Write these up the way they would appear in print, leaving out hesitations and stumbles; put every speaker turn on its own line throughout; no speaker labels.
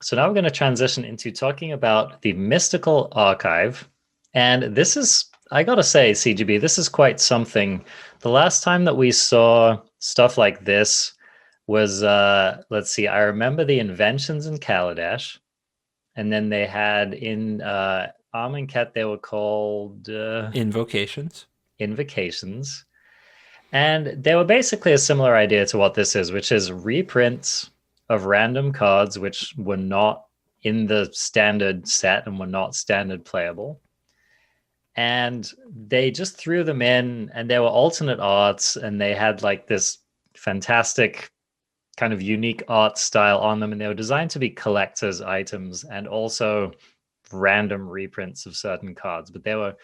So now we're going to transition into talking about the Mystical Archive. And this is, I gotta say, CGB, this is quite something. The last time that we saw stuff like this was, let's see, I remember the Inventions in Kaladesh. And then they had in Amonkhet, they were called
Invocations.
Invocations. And they were basically a similar idea to what this is, which is reprints of random cards which were not in the standard set and were not standard playable. And they just threw them in, and they were alternate arts, and they had like this fantastic kind of unique art style on them, and they were designed to be collector's items and also random reprints of certain cards, but they were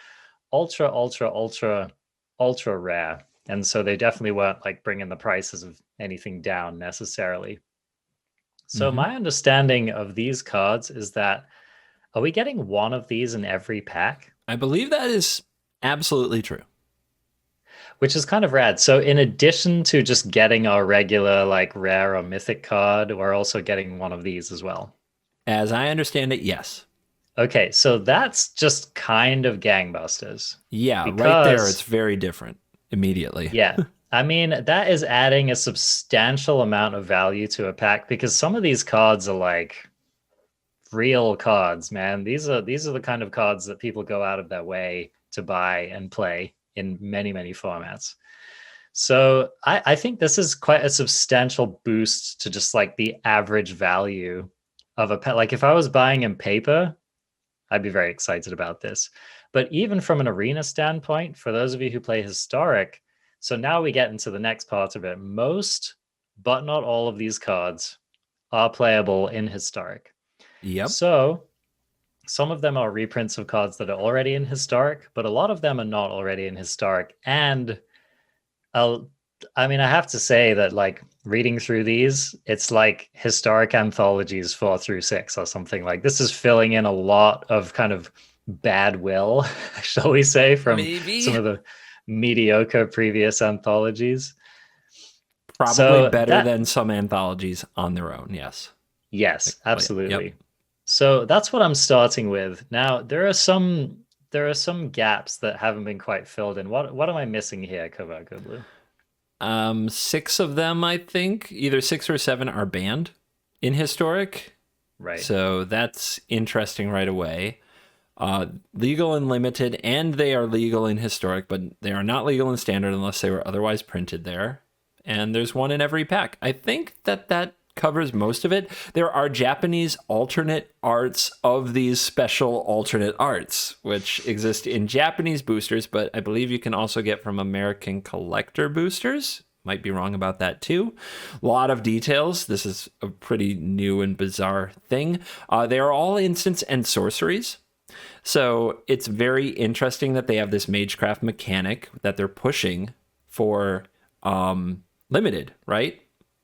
ultra, ultra, ultra, ultra rare. And so they definitely weren't like bringing the prices of anything down necessarily. So my understanding of these cards is that, are we getting one of these in every pack?
I believe that is absolutely true.
Which is kind of rad. So in addition to just getting our regular like rare or mythic card, we're also getting one of these as well.
As I understand it, yes.
Okay, so that's just kind of gangbusters.
Yeah, right there, it's very different immediately.
Yeah. I mean, that is adding a substantial amount of value to a pack because some of these cards are like real cards, man. These are the kind of cards that people go out of their way to buy and play in many, many formats. So I think this is quite a substantial boost to just like the average value of a pet. Like if I was buying in paper, I'd be very excited about this. But even from an arena standpoint, for those of you who play historic, so now we get into the next part of it. Most, but not all of these cards are playable in historic.
Yep.
So some of them are reprints of cards that are already in historic, but a lot of them are not already in historic. And I mean, I have to say that like reading through these, it's like historic anthologies 4 through 6 or something. Like this is filling in a lot of kind of bad will, shall we say, from some of the mediocre previous anthologies.
Probably better than some anthologies on their own, yes.
Yes, absolutely.
Yep.
So that's what I'm starting with. Now, there are some gaps that haven't been quite filled in. What am I missing here, Kovac Blue?
6 of them, I think, either 6 or 7 are banned in historic.
Right.
So that's interesting right away. Legal in limited, and they are legal in historic, but they are not legal in standard unless they were otherwise printed there. And there's one in every pack. I think that covers most of it. There are Japanese alternate arts of these special alternate arts, which exist in Japanese boosters, but I believe you can also get from American collector boosters. Might be wrong about that too. A lot of details. This is a pretty new and bizarre thing. They are all instants and sorceries. So it's very interesting that they have this Magecraft mechanic that they're pushing for limited, right?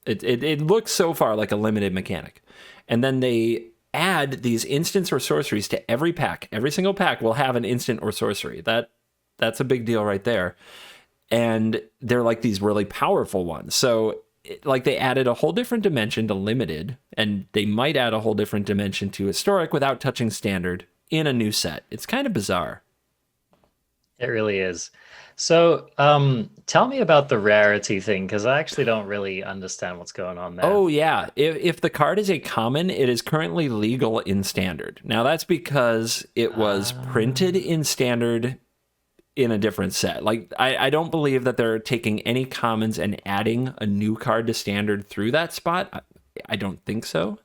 It looks so far like a limited mechanic. And then they add these instants or sorceries to every pack. Every single pack will have an instant or sorcery. That's a big deal right there. And they're like these really powerful ones. So like they added a whole different dimension to limited, and they might add a whole different dimension to historic without touching standard in a new set. It's kind of bizarre.
It really is. So tell me about the rarity thing, because I actually don't really understand what's going on there.
Oh, yeah. If the card is a common, it is currently legal in standard. Now, that's because it was printed in standard in a different set. Like, I don't believe that they're taking any commons and adding a new card to standard through that spot. I don't think so.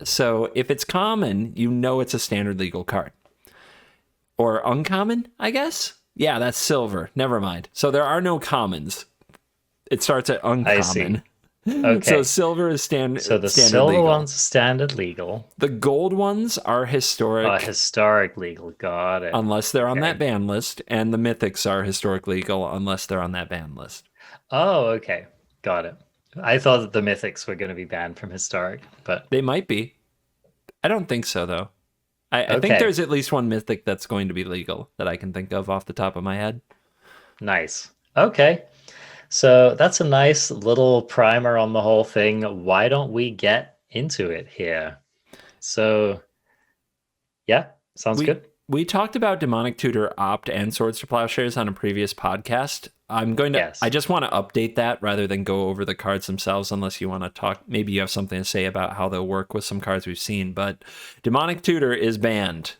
So if it's common, you know it's a standard legal card. Or uncommon, I guess? Yeah, that's silver. Never mind. So there are no commons. It starts at uncommon.
I see. Okay.
So silver is standard.
So the
standard
silver
legal.
ones are standard legal.
The gold ones are historic.
Historic legal. Got it.
Unless they're on that ban list. And the mythics are historic legal unless they're on that ban list.
Oh, okay. Got it. I thought that the mythics were going to be banned from historic, but
they might be. I don't think so, though. I think there's at least one mythic that's going to be legal that I can think of off the top of my head.
Nice. Okay. So that's a nice little primer on the whole thing. Why don't we get into it here. So, yeah, sounds good.
We talked about Demonic Tutor Opt and Swords to Plowshares on a previous podcast.
Yes.
I just want to update that rather than go over the cards themselves, unless you want to talk. Maybe you have something to say about how they'll work with some cards we've seen. But Demonic Tutor is banned.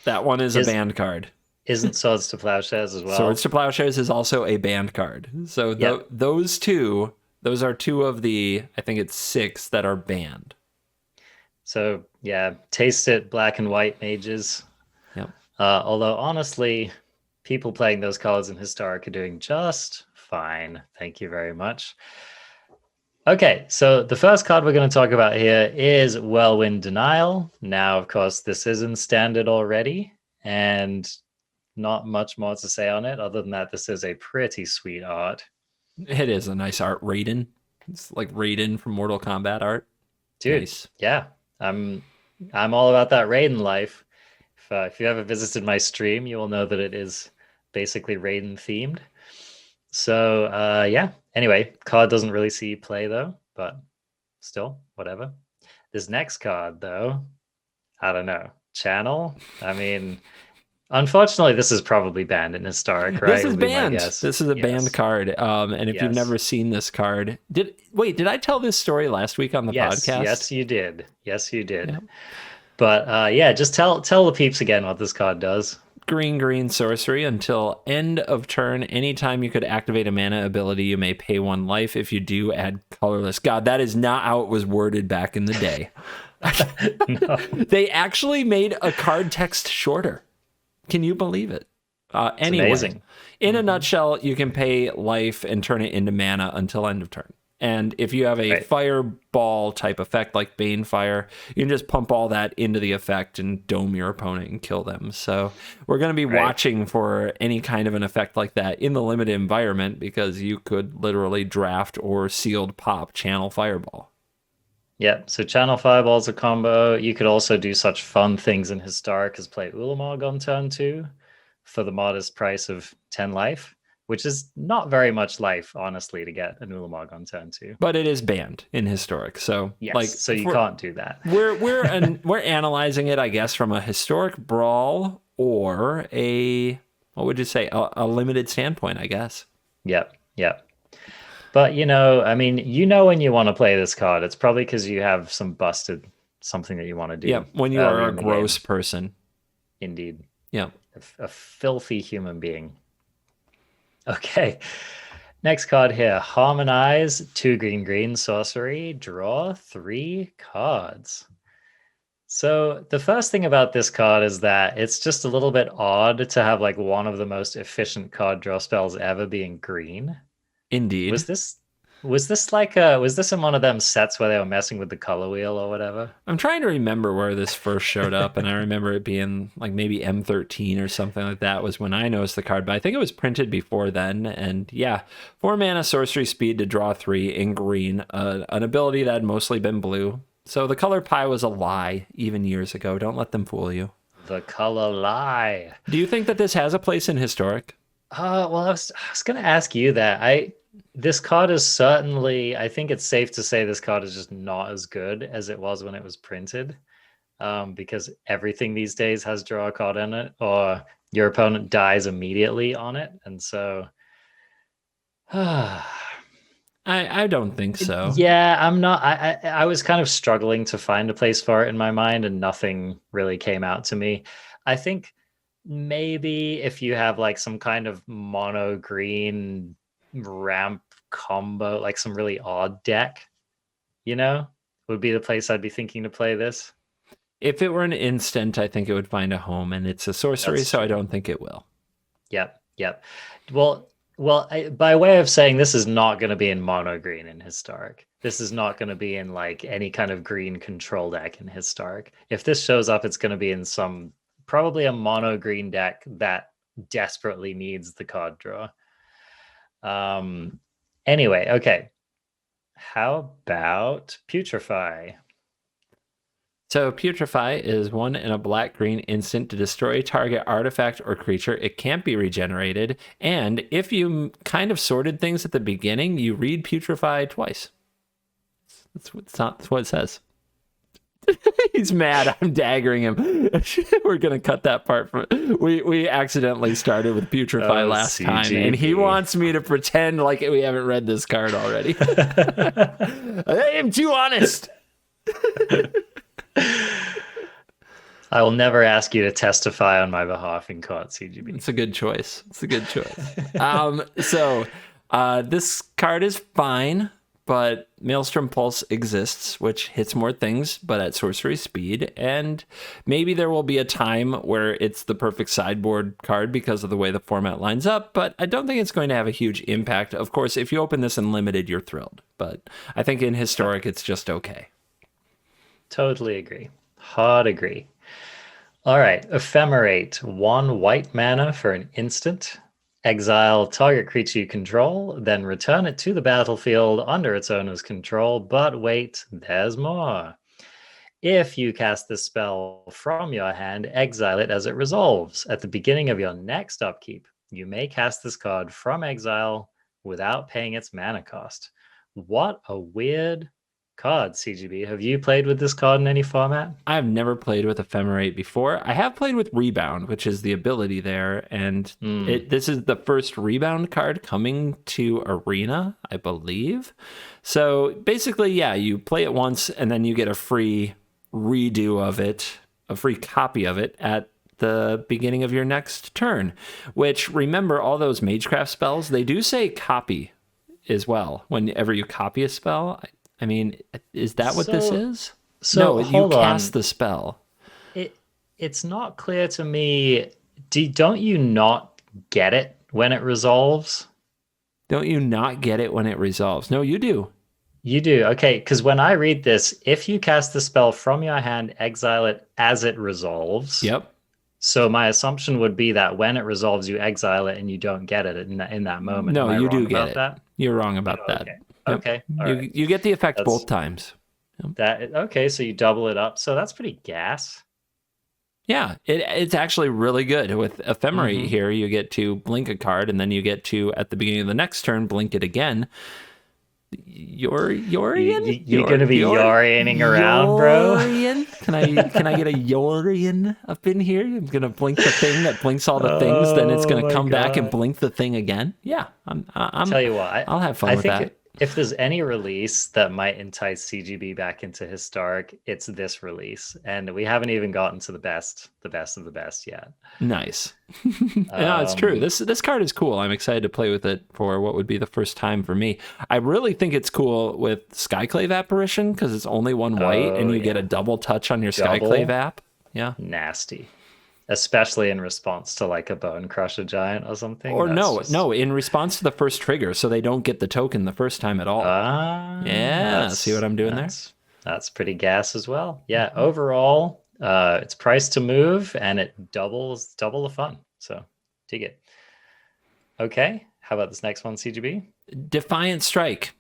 That one is a banned card.
Isn't Swords to Plowshares as well?
Swords to Plowshares is also a banned card. So those are two of the, I think it's 6 that are banned.
So, yeah, taste it, black and white mages.
Yep.
Although, honestly, people playing those cards in Historic are doing just fine. Thank you very much. Okay, so the first card we're going to talk about here is Whirlwind Denial. Now, of course, this is in Standard already, and not much more to say on it, other than that this is a pretty sweet art.
It is a nice art. Raiden. It's like Raiden from Mortal Kombat art.
Dude,
nice.
Yeah. I'm all about that Raiden life. If you ever visited my stream, you will know that it is basically Raiden themed. So yeah. Anyway, card doesn't really see play though, but still, whatever. This next card though, I don't know. Channel. I mean, unfortunately, this is probably banned in Historic, right?
This is banned. This is a banned card. And if you've never seen this card, did I tell this story last week on the podcast?
Yes, you did. Yes, you did. Yep. But yeah, just tell the peeps again what this card does.
Green sorcery until end of turn. Anytime you could activate a mana ability, you may pay 1 life. If you do, add colorless. God, that is not how it was worded back in the day. No. They actually made a card text shorter. Can you believe it? Anyway,
amazing.
In a nutshell, you can pay life and turn it into mana until end of turn. And if you have a fireball type effect like Banefire, you can just pump all that into the effect and dome your opponent and kill them. So we're going to be watching for any kind of an effect like that in the limited environment, because you could literally draft or sealed pop Channel Fireball.
Yep, so Channel Fireball's a combo. You could also do such fun things in Historic as play Ulamog on turn 2 for the modest price of 10 life, which is not very much life, honestly, to get an Ulamog on turn 2.
But it is banned in Historic, so
yes, so you can't do that.
We're analyzing it, I guess, from a Historic Brawl or a, what would you say, a limited standpoint, I guess.
Yep. But, I mean, when you want to play this card, it's probably because you have something that you want to do.
Yeah, when you are a gross person.
Indeed.
Yeah.
A filthy human being. Okay. Next card here. Harmonize, 2 green sorcery, draw 3 cards. So the first thing about this card is that it's just a little bit odd to have like one of the most efficient card draw spells ever being green.
Indeed.
Was this in one of them sets where they were messing with the color wheel or whatever?
I'm trying to remember where this first showed up, and I remember it being like maybe M13 or something like that was when I noticed the card, but I think it was printed before then. And yeah, 4 mana sorcery speed to draw 3 in green, an ability that had mostly been blue. So the color pie was a lie even years ago. Don't let them fool you.
The color lie.
Do you think that this has a place in Historic?
Well, I was going to ask you that. This card is certainly, I think it's safe to say this card is just not as good as it was when it was printed, because everything these days has draw a card in it, or your opponent dies immediately on it. And so
I don't think so.
Yeah, I'm not. I was kind of struggling to find a place for it in my mind, and nothing really came out to me. I think maybe if you have like some kind of mono green ramp combo, like some really odd deck, would be the place I'd be thinking to play this.
If it were an instant, I think it would find a home, and it's a sorcery, so I don't think it will.
Yep. Well, by way of saying, this is not going to be in mono green in Historic. This is not going to be in like any kind of green control deck in Historic. If this shows up, it's going to be in probably a mono green deck that desperately needs the card draw. Anyway, okay. How about Putrefy?
So Putrefy is 1 and a black-green instant to destroy target artifact or creature. It can't be regenerated. And if you kind of sorted things at the beginning, you read Putrefy twice. That's what it says. He's mad. I'm daggering him. We're gonna cut that part from. We accidentally started with putrefy last
CGB.
time, and he wants me to pretend like we haven't read this card already. I am too honest.
I will never ask you to testify on my behalf in court, CGB.
It's a good choice. So this card is fine, but Maelstrom Pulse exists, which hits more things, but at sorcery speed. And maybe there will be a time where it's the perfect sideboard card because of the way the format lines up, but I don't think it's going to have a huge impact. Of course, if you open this in limited, you're thrilled. But I think in historic, it's just okay.
Totally agree. Hard agree. All right, Ephemerate, 1 white mana for an instant. Exile target creature you control, then return it to the battlefield under its owner's control. But wait, there's more. If you cast this spell from your hand, exile it as it resolves. At the beginning of your next upkeep, you may cast this card from exile without paying its mana cost. What a weird card, CGB. Have you played with this card in any format?
I've never played with Ephemerate before. I have played with Rebound, which is the ability there, and this is the first Rebound card coming to Arena, I believe. So basically, yeah, you play it once, and then you get a free redo of it, a free copy of it at the beginning of your next turn, which, remember, all those Magecraft spells, they do say copy as well. Whenever you copy a spell, I mean, is that what this is?
So
no, you cast the spell.
It's not clear to me. Don't you not get it when it resolves?
Don't you not get it when it resolves? No, you do.
You do. Okay, because when I read this, if you cast the spell from your hand, exile it as it resolves.
Yep.
So my assumption would be that when it resolves, you exile it and you don't get it in that moment.
No, you do get it.
That?
You're wrong about that.
Okay.
Yep.
Okay.
You get the effect both times.
Okay, so you double it up. So that's pretty gas.
Yeah, it's actually really good. With Ephemerate here, you get to blink a card, and then you get to, at the beginning of the next turn, blink it again. You're going
to be Yorianing around, bro.
Can I get a Yorian up in here? I'm gonna blink the thing that blinks all the things. Then it's gonna come back and blink the thing again. Yeah, I'm tell you what, I'll have fun with that.
If there's any release that might entice CGB back into historic, it's this release, and we haven't even gotten to the best of the best yet.
Nice. Yeah, it's true. This card is cool. I'm excited to play with it for what would be the first time for me. I really think it's cool with Skyclave Apparition because it's only 1 white, and you get a double touch on your Skyclave app. Yeah,
nasty. Especially in response to like a Bone Crusher Giant or something.
Or no, in response to the first trigger, so they don't get the token the first time at all. Yeah, see what I'm doing there?
That's pretty gas as well. Yeah, overall, it's priced to move, and it double the fun. So, dig it. Okay, how about this next one, CGB?
Defiant Strike.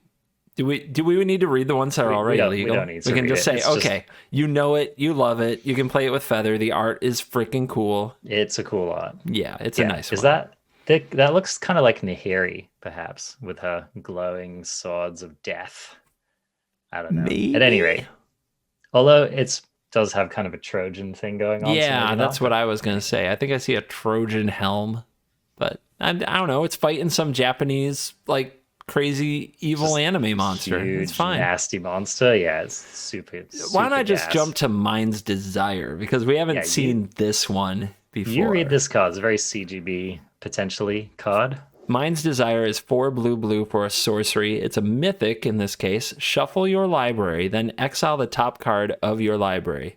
Do we need to read the ones that are already legal?
We don't need to
we can
read
just say,
it's
okay, you know it, you love it, you can play it with Feather. The art is freaking cool.
It's a cool art.
Yeah, it's a nice one.
Is that looks kind of like Nahiri, perhaps, with her glowing swords of death. I don't know. Maybe. At any rate, although it does have kind of a Trojan thing going on.
Yeah, that's what I was going to say. I think I see a Trojan helm, but I don't know. It's fighting some Japanese, like, crazy evil anime monster.
Huge,
it's fine.
Nasty monster. Yeah, it's super.
Why don't I just jump to Mind's Desire, because we haven't seen this one before.
You read this card. It's a very CGB potentially card.
Mind's Desire is 4 blue for a sorcery. It's a mythic in this case. Shuffle your library, then exile the top card of your library.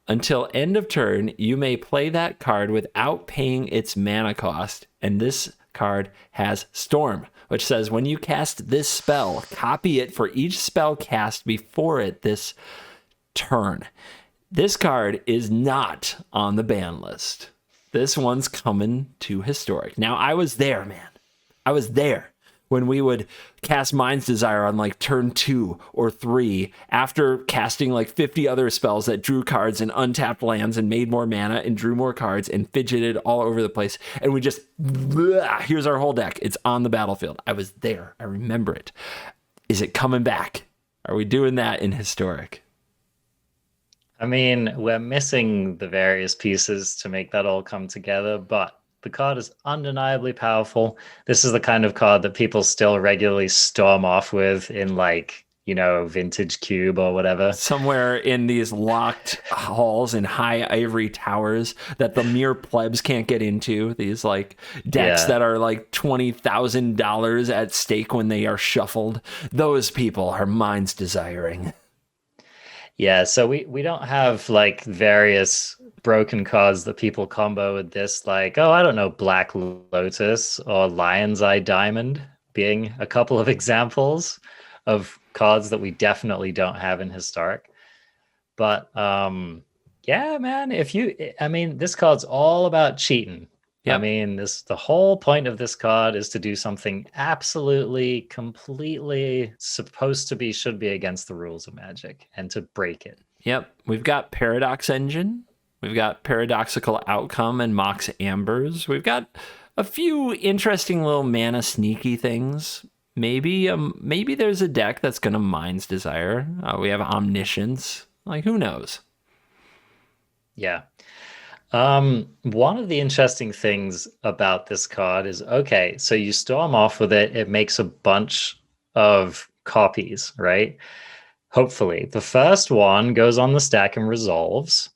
Until end of turn, you may play that card without paying its mana cost, and this card has Storm, which says when you cast this spell, copy it for each spell cast before it this turn. This card is not on the ban list. This one's coming to historic. Now, I was there, man. I was there when we would cast Mind's Desire on like turn 2 or 3 after casting like 50 other spells that drew cards and untapped lands and made more mana and drew more cards and fidgeted all over the place. And we just, here's our whole deck. It's on the battlefield. I was there. I remember it. Is it coming back? Are we doing that in historic?
I mean, we're missing the various pieces to make that all come together, but the card is undeniably powerful. This is the kind of card that people still regularly storm off with in, like, Vintage Cube or whatever.
Somewhere in these locked halls in high ivory towers that the mere plebs can't get into. These like decks
Yeah.
that are like $20,000 at stake when they are shuffled. Those people are minds desiring.
Yeah, so we don't have like various broken cards that people combo with this, like, oh, I don't know, Black Lotus or Lion's Eye Diamond being a couple of examples of cards that we definitely don't have in Historic. But yeah, man, I mean, this card's all about cheating. I
Yep.
mean, the whole point of this card is to do something absolutely, completely should be against the rules of Magic and to break it.
Yep. We've got Paradox Engine. We've got Paradoxical Outcome and Mox Ambers. We've got a few interesting little mana sneaky things. Maybe there's a deck that's going to Mind's Desire. We have Omniscience. Like, who knows?
Yeah. One of the interesting things about this card is, okay, so you storm off with it, it makes a bunch of copies, right? Hopefully. The first one goes on the stack and resolves.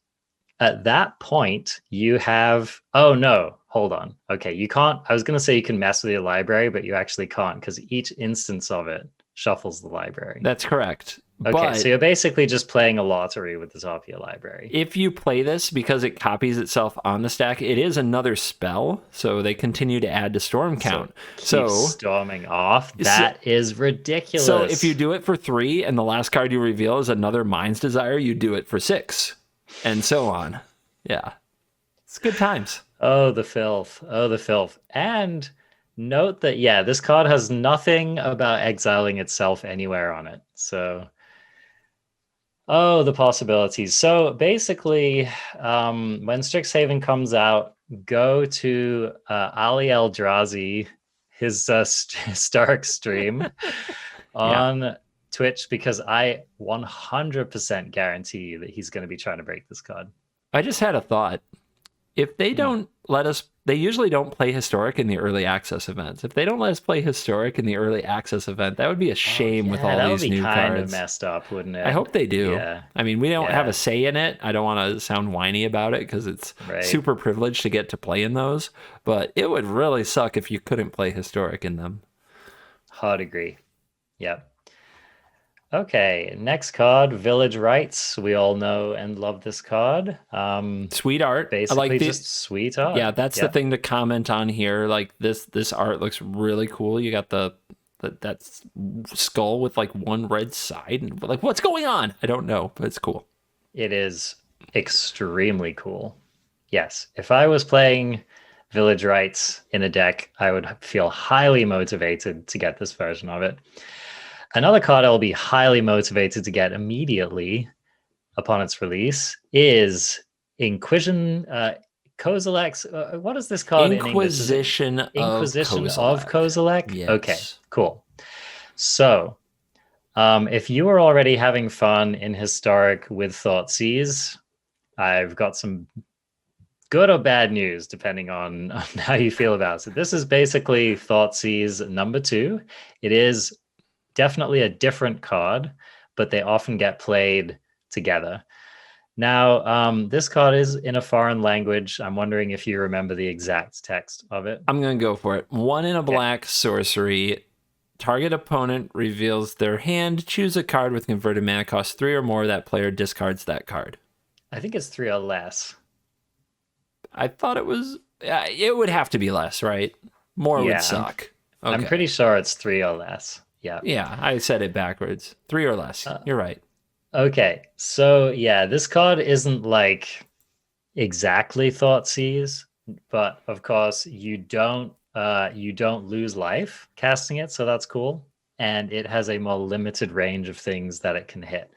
At that point, you have, oh no, hold on. Okay, you can't, I was going to say you can mess with your library, but you actually can't because each instance of it shuffles the library.
That's correct.
Okay,
But
so you're basically just playing a lottery with the top of your library.
if you play this, because it copies itself on the stack, it is another spell, so they continue to add to storm count.
So storming off, that is ridiculous.
So if you do it for 3 and the last card you reveal is another Mind's Desire, you do it for 6, and so on. Yeah, it's good times.
Oh, the filth. Oh, the filth. And note that, yeah, this card has nothing about exiling itself anywhere on it. So, oh, the possibilities. So basically, when Stryxhaven comes out, go to Ali Eldrazi, his Stark stream on Twitch, because I 100% guarantee you that he's going to be trying to break this card.
I just had a thought. If they don't let us, they usually don't play Historic in the early access events. If they don't let us play Historic in the early access event, that would be a shame with all these new cards.
Kind of messed up, wouldn't it?
I hope they do.
Yeah.
I mean, we don't have a say in it. I don't want to sound whiny about it because it's super privileged to get to play in those. But it would really suck if you couldn't play Historic in them.
Hard agree. Yep. Okay, next card, Village Rites. We all know and love this card.
Sweet art.
Basically, I like just sweet art.
Yeah, that's the thing to comment on here. Like this art looks really cool. You got that skull with like one red side, and like, what's going on? I don't know, but it's cool.
It is extremely cool. Yes, if I was playing Village Rites in a deck, I would feel highly motivated to get this version of it. Another card I'll be highly motivated to get immediately upon its release is Inquisition Kozilek's. What is this card
Inquisition
in English? Inquisition of Kozilek?
Yes.
Okay, cool. So, if you were already having fun in Historic with Thoughtseize, I've got some good or bad news, depending on how you feel about it. This is basically Thoughtseize number 2. It is definitely a different card, but they often get played together. Now, this card is in a foreign language. I'm wondering if you remember the exact text of it.
I'm going to go for it. 1 in a black sorcery. Target opponent reveals their hand. Choose a card with converted mana cost 3 or more. That player discards that card.
I think it's 3 or less.
I thought it was... it would have to be less, right? More would suck. Okay.
I'm pretty sure it's 3 or less. Yeah.
Yeah, I said it backwards. 3 or less. You're right.
Okay. So, yeah, this card isn't like exactly Thoughtseize, but of course you don't lose life casting it, so that's cool. And it has a more limited range of things that it can hit.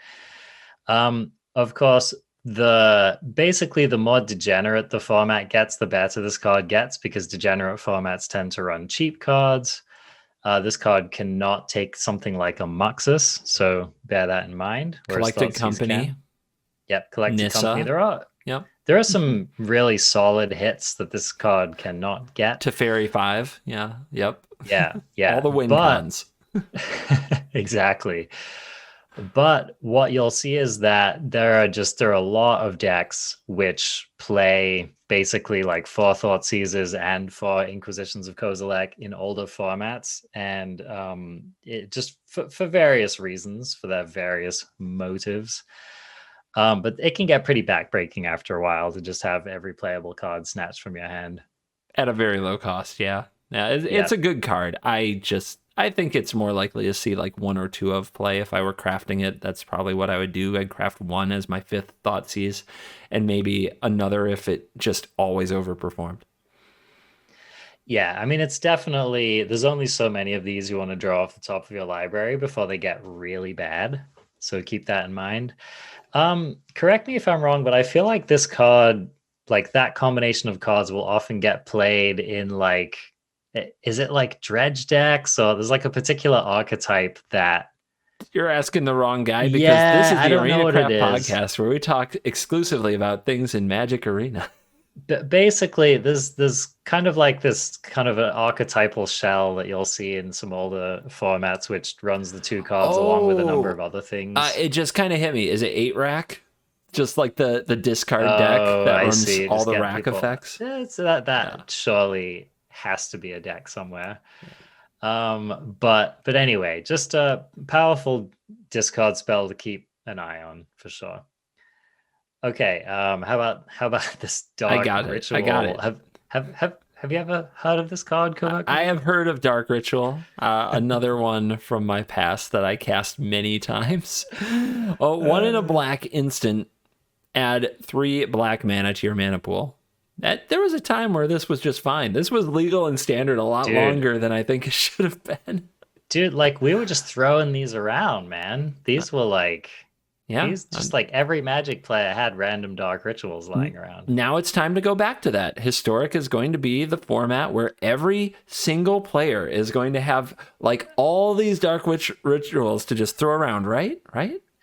Of course, basically the more degenerate the format gets, the better this card gets, because degenerate formats tend to run cheap cards. This card cannot take something like a Muxus, so bear that in mind.
Collected Company.
Yep, Collected Company.
Nissa. Yep.
There are some really solid hits that this card cannot get.
Teferi 5. Yeah. Yep.
Yeah.
All the win
But
cons.
exactly. But what you'll see is that there are a lot of decks which play basically like 4 Thoughtseizes and 4 Inquisitions of Kozilek in older formats, and it just for various reasons, for their various motives. But it can get pretty backbreaking after a while to just have every playable card snatched from your hand.
At a very low cost, yeah. Yeah, it's a good card. I think it's more likely to see like 1 or 2 of play. If I were crafting it, that's probably what I would do. I'd craft 1 as my 5th Thoughtseize, and maybe another if it just always overperformed.
Yeah, I mean, it's definitely, there's only so many of these you want to draw off the top of your library before they get really bad. So keep that in mind. Correct me if I'm wrong, but I feel like this card, like that combination of cards, will often get played in like, is it like dredge decks, or there's like a particular archetype that
you're asking the wrong guy, because this is the ArenaCraft podcast where we talk exclusively about things in Magic Arena.
Basically, there's kind of like this kind of an archetypal shell that you'll see in some older formats, which runs the 2 cards along with a number of other things.
It just kind of hit me. Is it 8 rack? Just like the discard deck that runs all the rack effects?
Yeah, so that surely has to be a deck somewhere. But anyway, just a powerful discard spell to keep an eye on for sure. Okay, how about this Dark Ritual?
I got it.
Have you ever heard of this card, Kovac?
I have heard of Dark Ritual. Another one from my past that I cast many times. 1 in a black instant. Add 3 black mana to your mana pool. There was a time where this was just fine. This was legal and standard a lot longer than I think it should have been.
Dude, like we were just throwing these around, man. These were like, like every Magic player had random Dark Rituals lying around.
Now it's time to go back to that. Historic is going to be the format where every single player is going to have like all these Dark Rituals to just throw around, right?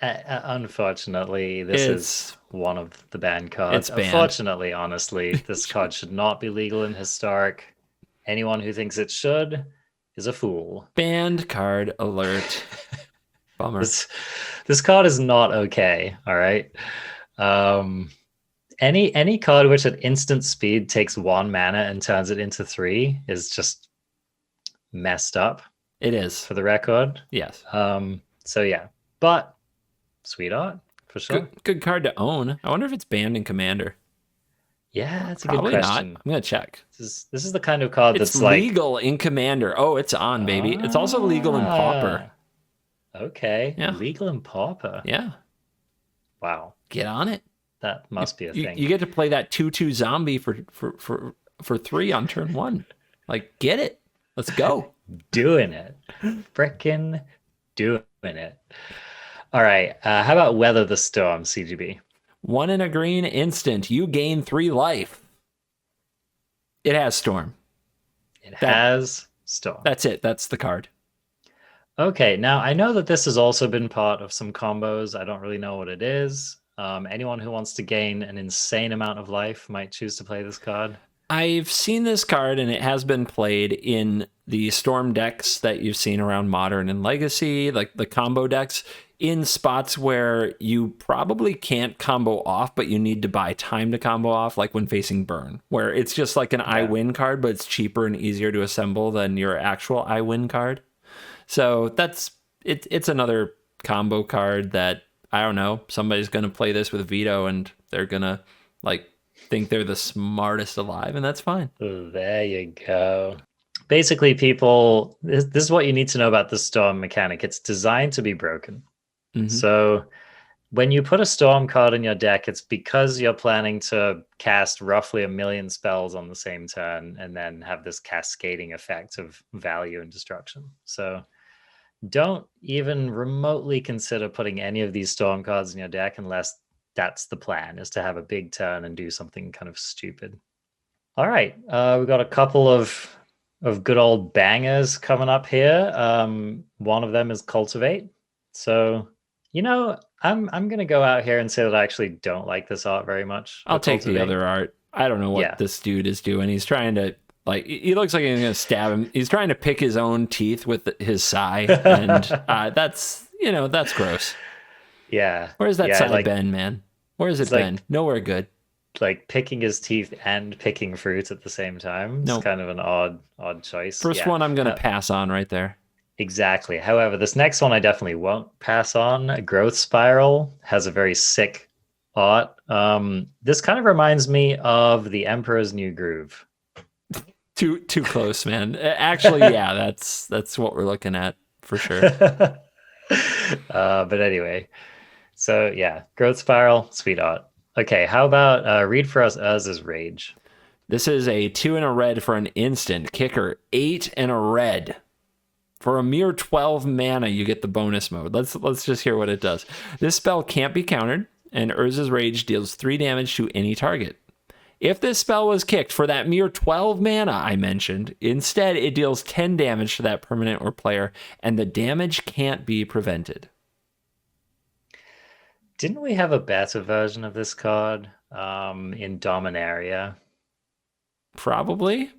Unfortunately, this is one of the banned cards.
It's banned.
Unfortunately, honestly, this card should not be legal in Historic. Anyone who thinks it should is a fool.
Banned card alert. Bummer.
This card is not okay. All right. Any card which at instant speed takes 1 mana and turns it into 3 is just messed up.
It is,
for the record.
Yes.
So yeah, but sweet art for sure.
Good card to own. I wonder if it's banned in Commander.
Yeah, that's a
Probably
good question.
Not. I'm gonna check.
This is the kind of card
it's
that's like
legal in Commander. Oh, it's on, baby. It's also legal in Pauper.
Okay.
Yeah.
Legal in Pauper.
Yeah.
Wow.
Get on it.
That must be a thing.
You get to play that 2/2 zombie for 3 on turn 1. Like, get it. Let's go.
Doing it. Frickin' doing it. All right. How about Weather the Storm, CGB?
1 in a green instant. You gain 3 life. It has Storm.
It has Storm.
That's it. That's the card.
Okay. Now, I know that this has also been part of some combos. I don't really know what it is. Anyone who wants to gain an insane amount of life might choose to play this card.
I've seen this card, and it has been played in the Storm decks that you've seen around Modern and Legacy, like the combo decks, in spots where you probably can't combo off, but you need to buy time to combo off, like when facing Burn, where it's just like an I win card, but it's cheaper and easier to assemble than your actual I win card. So that's it. It's another combo card that, I don't know, somebody's going to play this with Veto, and they're going to like think they're the smartest alive, and that's fine.
There you go. Basically, people, this is what you need to know about the Storm mechanic. It's designed to be broken. Mm-hmm. So when you put a Storm card in your deck, it's because you're planning to cast roughly 1 million spells on the same turn and then have this cascading effect of value and destruction. So don't even remotely consider putting any of these Storm cards in your deck unless that's the plan, is to have a big turn and do something kind of stupid. All right. We've got a couple of good old bangers coming up here. One of them is Cultivate. So, I'm gonna go out here and say that I actually don't like this art very much.
I'll take the other art. I don't know what this dude is doing. He's trying to, like, he looks like he's gonna stab him. He's trying to pick his own teeth with his sai, and that's gross.
Yeah.
Where's that sai been, man? Where's it been? Nowhere good.
Like picking his teeth and picking fruit at the same time. It's kind of an odd choice.
First one I'm gonna pass on right there.
Exactly. However, this next one I definitely won't pass on. Growth Spiral has a very sick art. This kind of reminds me of the Emperor's New Groove.
Too close, man. Actually, yeah, that's what we're looking at for sure.
But anyway, so yeah, Growth Spiral, sweet art. Okay, how about read for us Urza's Rage?
This is a 2 and a red for an instant. Kicker, 8 and a red. For a mere 12 mana, you get the bonus mode. Let's just hear what it does. This spell can't be countered, and Urza's Rage deals 3 damage to any target. If this spell was kicked for that mere 12 mana I mentioned, instead it deals 10 damage to that permanent or player, and the damage can't be prevented.
Didn't we have a better version of this card in Dominaria?
Probably.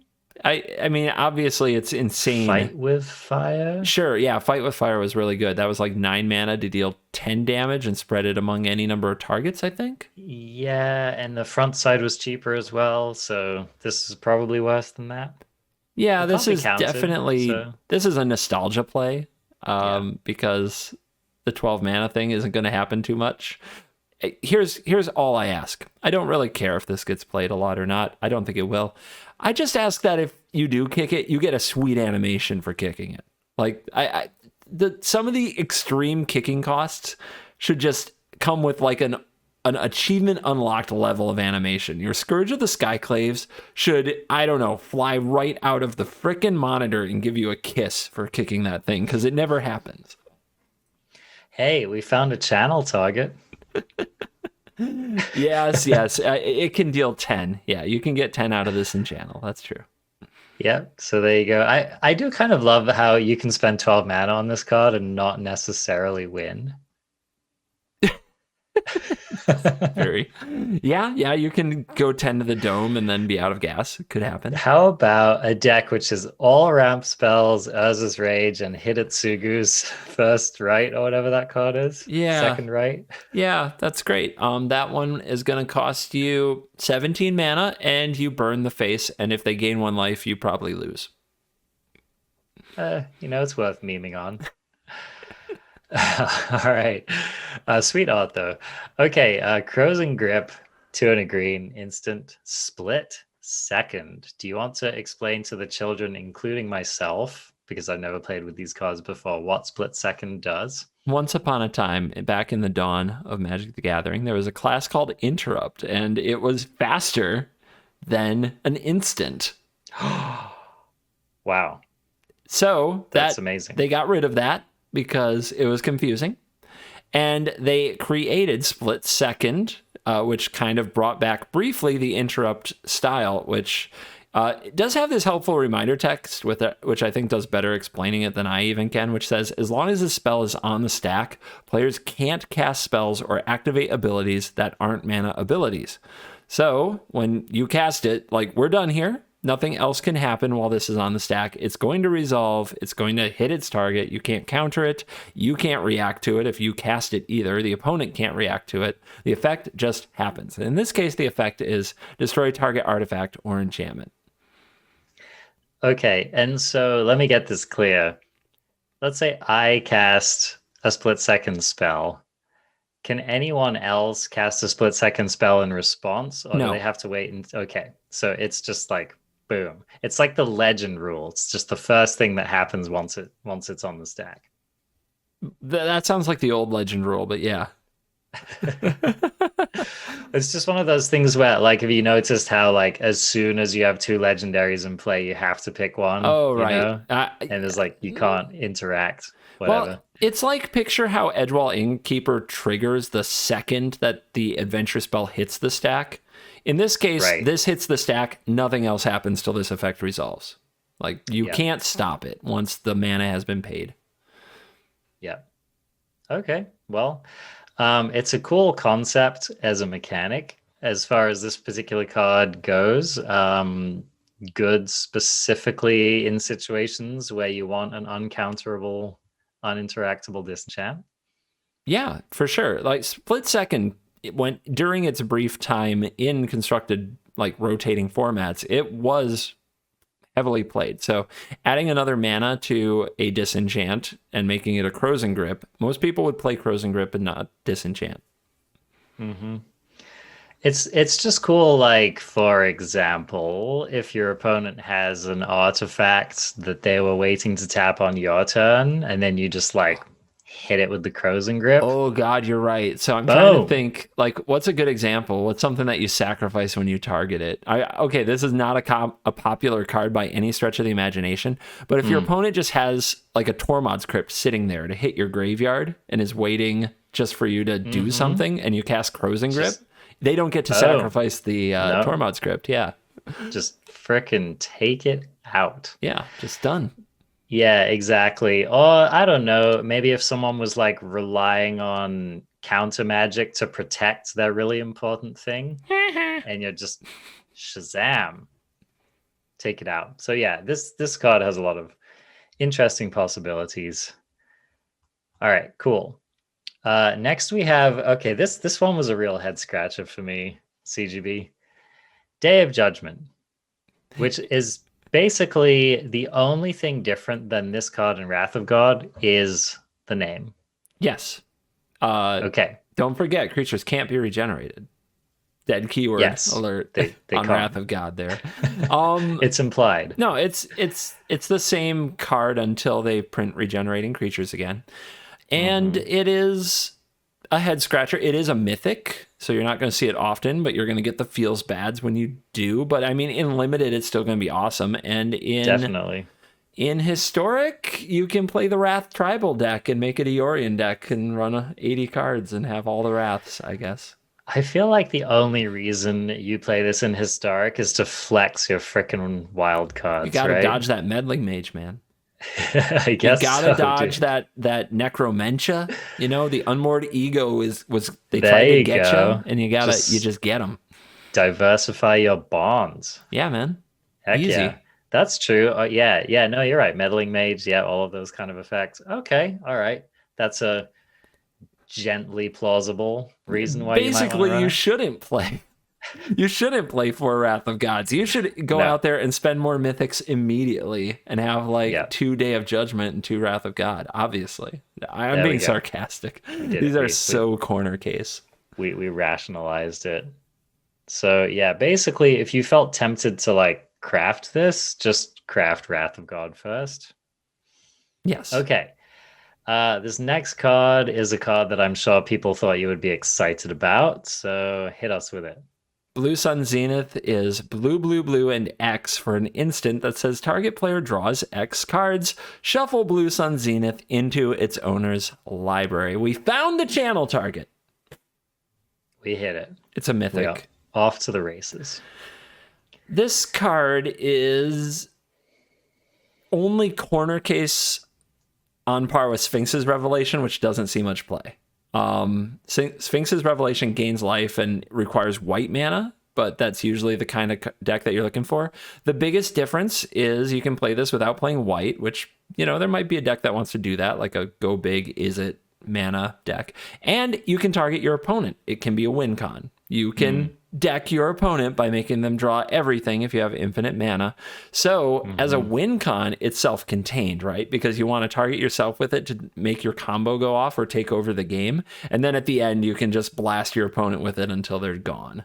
I mean, obviously it's insane.
Fight with Fire?
Sure, yeah, Fight with Fire was really good. That was like 9 mana to deal 10 damage and spread it among any number of targets, I think.
Yeah, and the front side was cheaper as well, so this is probably worse than that.
Yeah, this is definitely... This is a nostalgia play, because the 12 mana thing isn't going to happen too much. Here's all I ask. I don't really care if this gets played a lot or not. I don't think it will. I just ask that if you do kick it, you get a sweet animation for kicking it. Like some of the extreme kicking costs should just come with like an achievement unlocked level of animation. Your Scourge of the Skyclaves should, I don't know, fly right out of the frickin' monitor and give you a kiss for kicking that thing, because it never happens.
Hey, we found a channel target.
Yes. It can deal 10. Yeah, you can get 10 out of this in channel. That's true.
Yep. So there you go. I do kind of love how you can spend 12 mana on this card and not necessarily win.
Very. Yeah, you can go 10 to the dome and then be out of gas. It could happen.
How about a deck which is all ramp spells, Urza's Rage, and Hidetsugu's first right, or whatever that card is?
Yeah.
Second right?
Yeah, that's great. That one is going to cost you 17 mana, and you burn the face, and if they gain 1 life, you probably lose.
It's worth memeing on. All right. Sweet art, though. Okay, Krosan Grip, 2 and a green, instant, split second. Do you want to explain to the children, including myself, because I've never played with these cards before, what split second does?
Once upon a time, back in the dawn of Magic the Gathering, there was a class called Interrupt, and it was faster than an instant.
Wow.
So
that's amazing.
They got rid of that because it was confusing. And they created Split Second, which kind of brought back briefly the Interrupt style, which does have this helpful reminder text with it, which I think does better explaining it than I even can, which says, as long as the spell is on the stack, players can't cast spells or activate abilities that aren't mana abilities. So when you cast it, like, we're done here. Nothing else can happen while this is on the stack. It's going to resolve. It's going to hit its target. You can't counter it. You can't react to it if you cast it either. The opponent can't react to it. The effect just happens. In this case, the effect is destroy target artifact or enchantment.
Okay, and so let me get this clear. Let's say I cast a split second spell. Can anyone else cast a split second spell in response? Or
No.
Do they have to wait? Okay, so it's just like, boom. It's like the legend rule. It's just the first thing that happens once it's on the stack.
That sounds like the old legend rule, but yeah.
It's just one of those things where, like, have you noticed how, like, as soon as you have 2 legendaries in play, you have to pick one?
Oh, right.
You know? And it's like, you can't interact, whatever.
Well, it's like, picture how Edgewall Innkeeper triggers the second that the adventure spell hits the stack. In this case, This hits the stack, nothing else happens till this effect resolves. Like, you can't stop it once the mana has been paid.
Yeah. Okay, well, It's a cool concept as a mechanic. As far as this particular card goes, good specifically in situations where you want an uncounterable, uninteractable disenchant.
Yeah, for sure. Like Split Second, it went during its brief time in constructed like rotating formats, it was heavily played. So adding another mana to a disenchant and making it a Krosan Grip, most people would play Krosan Grip and not disenchant.
Mm-hmm. It's just cool, like, for example, if your opponent has an artifact that they were waiting to tap on your turn, and then you just, like, hit it with the Krosan Grip.
Oh, God, you're right. So I'm
Boom.
trying to think, like, what's a good example? What's something that you sacrifice when you target it? Okay, this is not a popular card by any stretch of the imagination, but if your opponent just has, like, a Tormod's Crypt sitting there to hit your graveyard and is waiting just for you to do something, and you cast Krosan Grip, they don't get to sacrifice the Tormod's Crypt. Yeah.
Just frickin' take it out.
Yeah, just done.
Yeah, exactly. Or I don't know, maybe if someone was like relying on counter magic to protect their really important thing, and you're just Shazam, take it out. So yeah, this card has a lot of interesting possibilities. All right, cool. Next we have, okay, this one was a real head scratcher for me, CGB. Day of Judgment, which is basically the only thing different than this card in Wrath of God is the name.
Yes.
Okay.
Don't forget, creatures can't be regenerated. Dead keyword alert
they
on
can't.
Wrath of God there.
It's implied.
No, it's the same card until they print regenerating creatures again. And it is a head scratcher. It is a mythic, so you're not going to see it often, but you're going to get the feels bads when you do. But I mean, in limited, it's still going to be awesome. And
Definitely.
In historic, you can play the Wrath tribal deck and make it a Eorian deck and run 80 cards and have all the Wraths, I guess.
I feel like the only reason you play this in historic is to flex your frickin' wild cards.
You got to dodge that meddling mage, man.
I guess
you gotta dodge that necromentia. You know, the unmoored ego was they tried to get you, and you just get them.
Diversify your bonds.
Yeah, man.
Heck
Easy.
Yeah, that's true. Yeah. No, you're right. Meddling mage. Yeah, all of those kind of effects. Okay, all right. That's a gently plausible reason why
basically you shouldn't play. You shouldn't play for Wrath of Gods. You should go out there and spend more mythics immediately and have 2 Day of Judgment and 2 Wrath of God, obviously. I'm being sarcastic. These are so corner case.
We rationalized it. So yeah, basically if you felt tempted to craft this, just craft Wrath of God first.
Yes.
Okay. This next card is a card that I'm sure people thought you would be excited about. So hit us with it.
Blue Sun Zenith is blue, and X for an instant that says target player draws X cards. Shuffle Blue Sun Zenith into its owner's library. We found the channel target.
We hit it.
It's a mythic.
We are off to the races.
This card is only corner case on par with Sphinx's Revelation, which doesn't see much play. Sphinx's Revelation gains life and requires white mana, but that's usually the kind of deck that you're looking for. The biggest difference is you can play this without playing white, which, there might be a deck that wants to do that, like a go big, is it mana deck. And you can target your opponent. It can be a win con. You can deck your opponent by making them draw everything if you have infinite mana. So as a win con, it's self-contained, right? Because you want to target yourself with it to make your combo go off or take over the game. And then at the end, you can just blast your opponent with it until they're gone.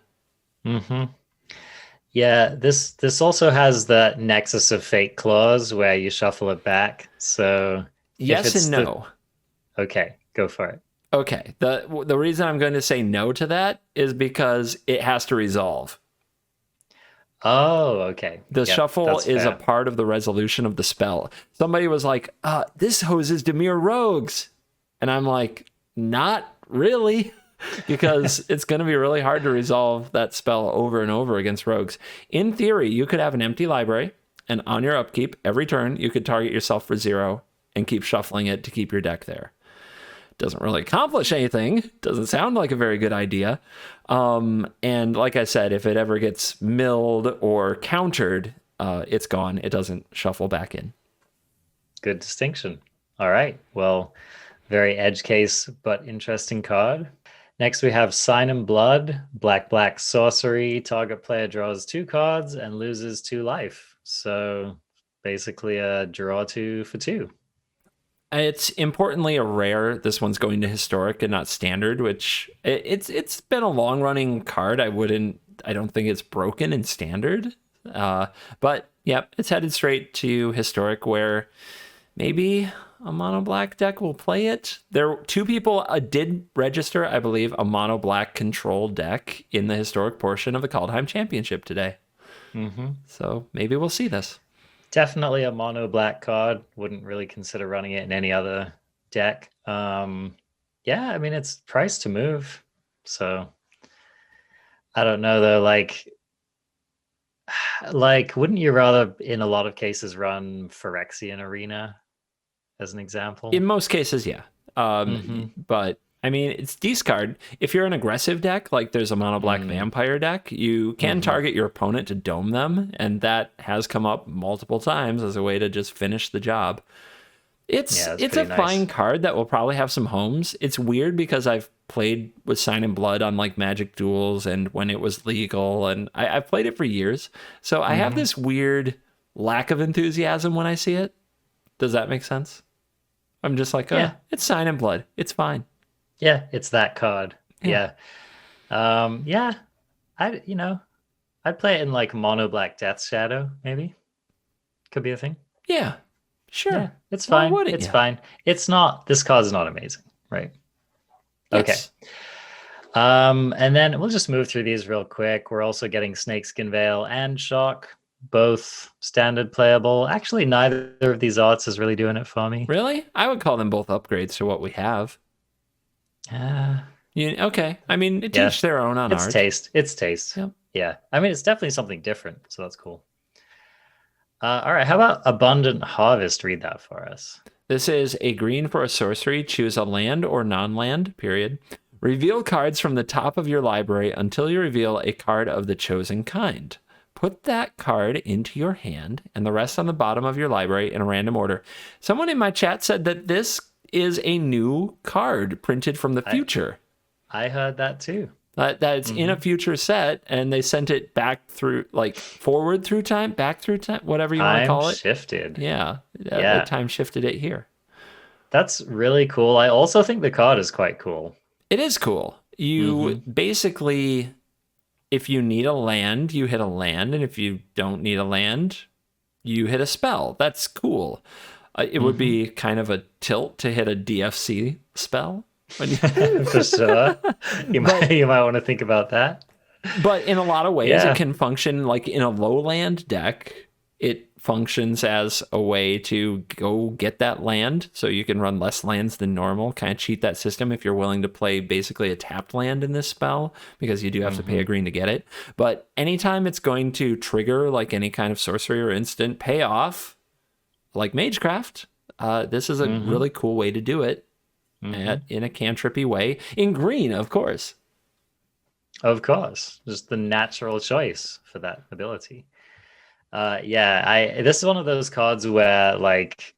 Yeah, this also has the Nexus of Fate clause where you shuffle it back. So
yes and no.
Okay, go for it.
Okay, the reason I'm going to say no to that is because it has to resolve.
Oh, okay.
The shuffle is a part of the resolution of the spell. Somebody was like, this hoses Dimir rogues. And I'm like, not really, because it's going to be really hard to resolve that spell over and over against rogues. In theory, you could have an empty library, and on your upkeep, every turn, you could target yourself for 0 and keep shuffling it to keep your deck there. Doesn't really accomplish anything. Doesn't sound like a very good idea. And like I said, if it ever gets milled or countered, it's gone. It doesn't shuffle back in.
Good distinction. All right. Well, very edge case, but interesting card. Next, we have Sign in Blood, black sorcery. Target player draws 2 cards and loses 2 life. So basically a draw 2 for 2.
It's importantly a rare. This one's going to historic and not standard, which it's been a long running card. I don't think it's broken in standard. But yep, it's headed straight to historic, where maybe a mono black deck will play it. 2 people did register, I believe, a mono black control deck in the historic portion of the Kaldheim Championship today.
Mm-hmm.
So maybe we'll see this.
Definitely a mono black card. Wouldn't really consider running it in any other deck. Yeah, I mean, it's priced to move. So I don't know though, like wouldn't you rather in a lot of cases run Phyrexian Arena as an example?
In most cases, yeah. But I mean, it's discard. If you're an aggressive deck, like there's a mono black vampire deck, you can target your opponent to dome them, and that has come up multiple times as a way to just finish the job. It's a fine card that will probably have some homes. It's weird because I've played with Sign in Blood on like Magic Duels and when it was legal, and I've played it for years. So I have this weird lack of enthusiasm when I see it. Does that make sense? I'm just like, it's Sign in Blood. It's fine.
Yeah, it's that card. Yeah. I'd play it in like mono black Death Shadow, maybe. Could be a thing.
Yeah. Sure.
Yeah, it's fine. It's fine. It's not, this card's not amazing, right?
Yes.
Okay. And then we'll just move through these real quick. We're also getting Snakeskin Veil and Shock, both standard playable. Actually, neither of these arts is really doing it for me.
Really? I would call them both upgrades to what we have. Okay. I mean, each their own on art.
It's taste.
Yep.
Yeah. I mean, it's definitely something different, so that's cool. All right. How about Abundant Harvest? Read that for us.
This is a green for a sorcery. Choose a land or non-land, period. Reveal cards from the top of your library until you reveal a card of the chosen kind. Put that card into your hand and the rest on the bottom of your library in a random order. Someone in my chat said that this is a new card printed from the future. I
heard that too.
That it's in a future set, and they sent it back through, like forward through time, back through time, whatever you want to call it.
Time shifted.
Yeah. The time shifted it here.
That's really cool. I also think the card is quite cool.
It is cool. You basically, if you need a land, you hit a land, and if you don't need a land, you hit a spell. That's cool. It would be kind of a tilt to hit a DFC spell.
For sure. You might want to think about that.
But in a lot of ways, it can function like in a lowland deck. It functions as a way to go get that land, so you can run less lands than normal, kind of cheat that system if you're willing to play basically a tapped land in this spell, because you do have to pay a green to get it. But anytime it's going to trigger like any kind of sorcery or instant payoff, like Magecraft, this is a really cool way to do it in a cantrippy way, in green, of course.
Of course, just the natural choice for that ability. This is one of those cards where like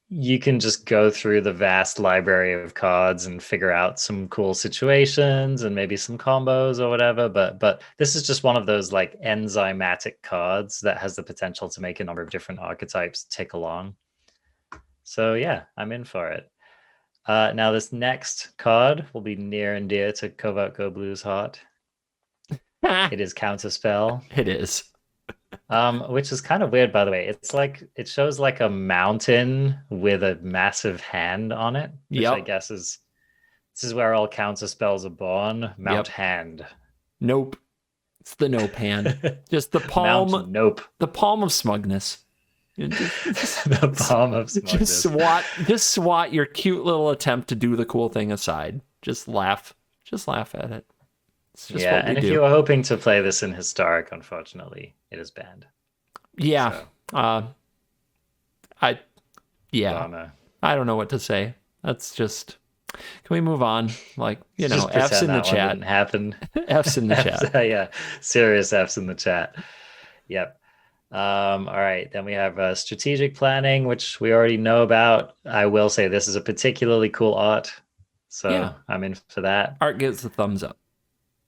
you can just go through the vast library of cards and figure out some cool situations and maybe some combos or whatever. But this is just one of those like enzymatic cards that has the potential to make a number of different archetypes tick along. So yeah, I'm in for it. Now this next card will be near and dear to Covert Go Blue's heart. It is Counterspell.
It is.
Which is kind of weird, by the way. It's like it shows like a mountain with a massive hand on it, which I guess this is where all counter spells are born. Mount hand.
Nope. It's the nope hand. Just the palm.
Nope.
The palm of smugness.
The palm of smugness.
Just swat your cute little attempt to do the cool thing aside. Just laugh at it.
And if you were hoping to play this in Historic, unfortunately, it is banned.
Yeah.
So.
I don't know what to say. That's just Can we move on? Like,
Just
F's
pretend
in the
that one
chat.
didn't happen.
F's in the chat.
Yeah, serious F's in the chat. Yep. All right, then we have strategic planning, which we already know about. I will say this is a particularly cool art, so
Yeah.
I'm in for that.
Art gives the thumbs up.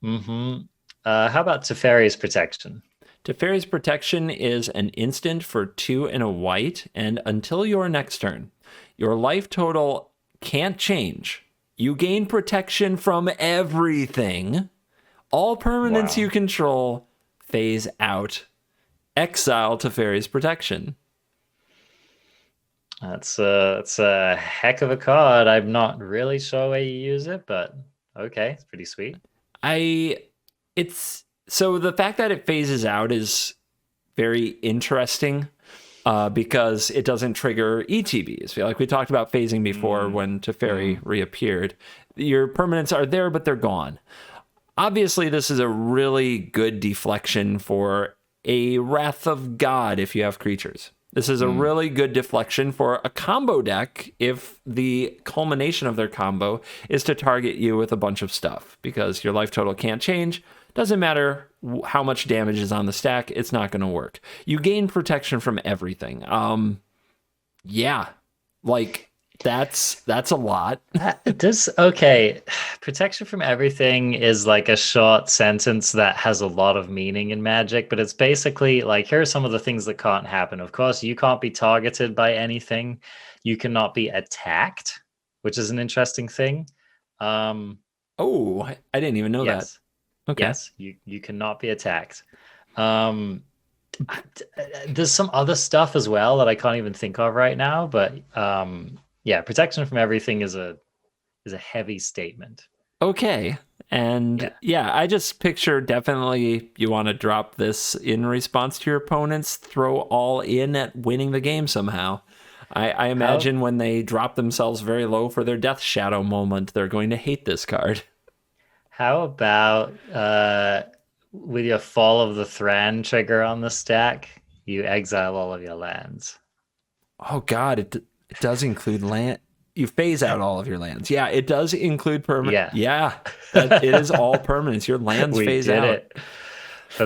Mm-hmm. How about Teferi's protection?
Teferi's protection is an instant for 2 and a white, and until your next turn, your life total can't change. You gain protection from everything. All permanents
Wow.
you control phase out. Exile Teferi's protection.
That's a heck of a card. I'm not really sure where you use it, but okay, it's pretty sweet.
So the fact that it phases out is very interesting because it doesn't trigger ETBs. Like we talked about phasing before when Teferi reappeared. Your permanents are there, but they're gone. Obviously, this is a really good deflection for a Wrath of God if you have creatures. This is a really good deflection for a combo deck if the culmination of their combo is to target you with a bunch of stuff because your life total can't change. Doesn't matter how much damage is on the stack, it's not going to work. You gain protection from everything. Yeah, like that's a lot.
Okay, protection from everything is like a short sentence that has a lot of meaning in Magic, but it's basically like here are some of the things that can't happen. Of course, you can't be targeted by anything. You cannot be attacked, which is an interesting thing.
Oh, I didn't even know
Yes.
that. Okay.
Yes, you cannot be attacked. There's some other stuff as well that I can't even think of right now, but yeah, protection from everything is a heavy statement.
Okay. And yeah, I just picture definitely you want to drop this in response to your opponents, throw all in at winning the game somehow. I imagine when they drop themselves very low for their Death Shadow moment, they're going to hate this card.
How about with your Fall of the Thran trigger on the stack, you exile all of your lands?
Oh God, it does include land. You phase out all of your lands. Yeah, it does include permanent. Yeah, it is all permanents. Your lands phase out. We did it
for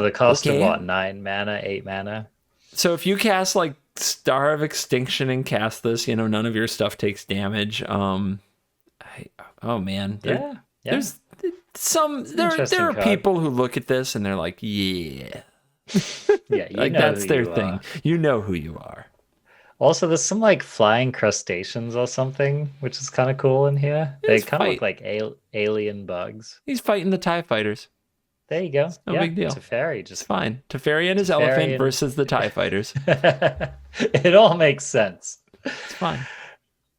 the cost of what, 9 mana, 8 mana.
So if you cast like Star of Extinction and cast this, none of your stuff takes damage. Oh man, there's there are people who look at this and they're like, yeah, like that's their thing. You know who you are.
Also, there's some like flying crustaceans or something, which is kind of cool in here. They kind of look like alien bugs.
He's fighting the TIE fighters.
There you go.
No big deal.
Teferi
it's fine. Teferi and his elephant versus the TIE fighters.
It all makes sense.
It's fine.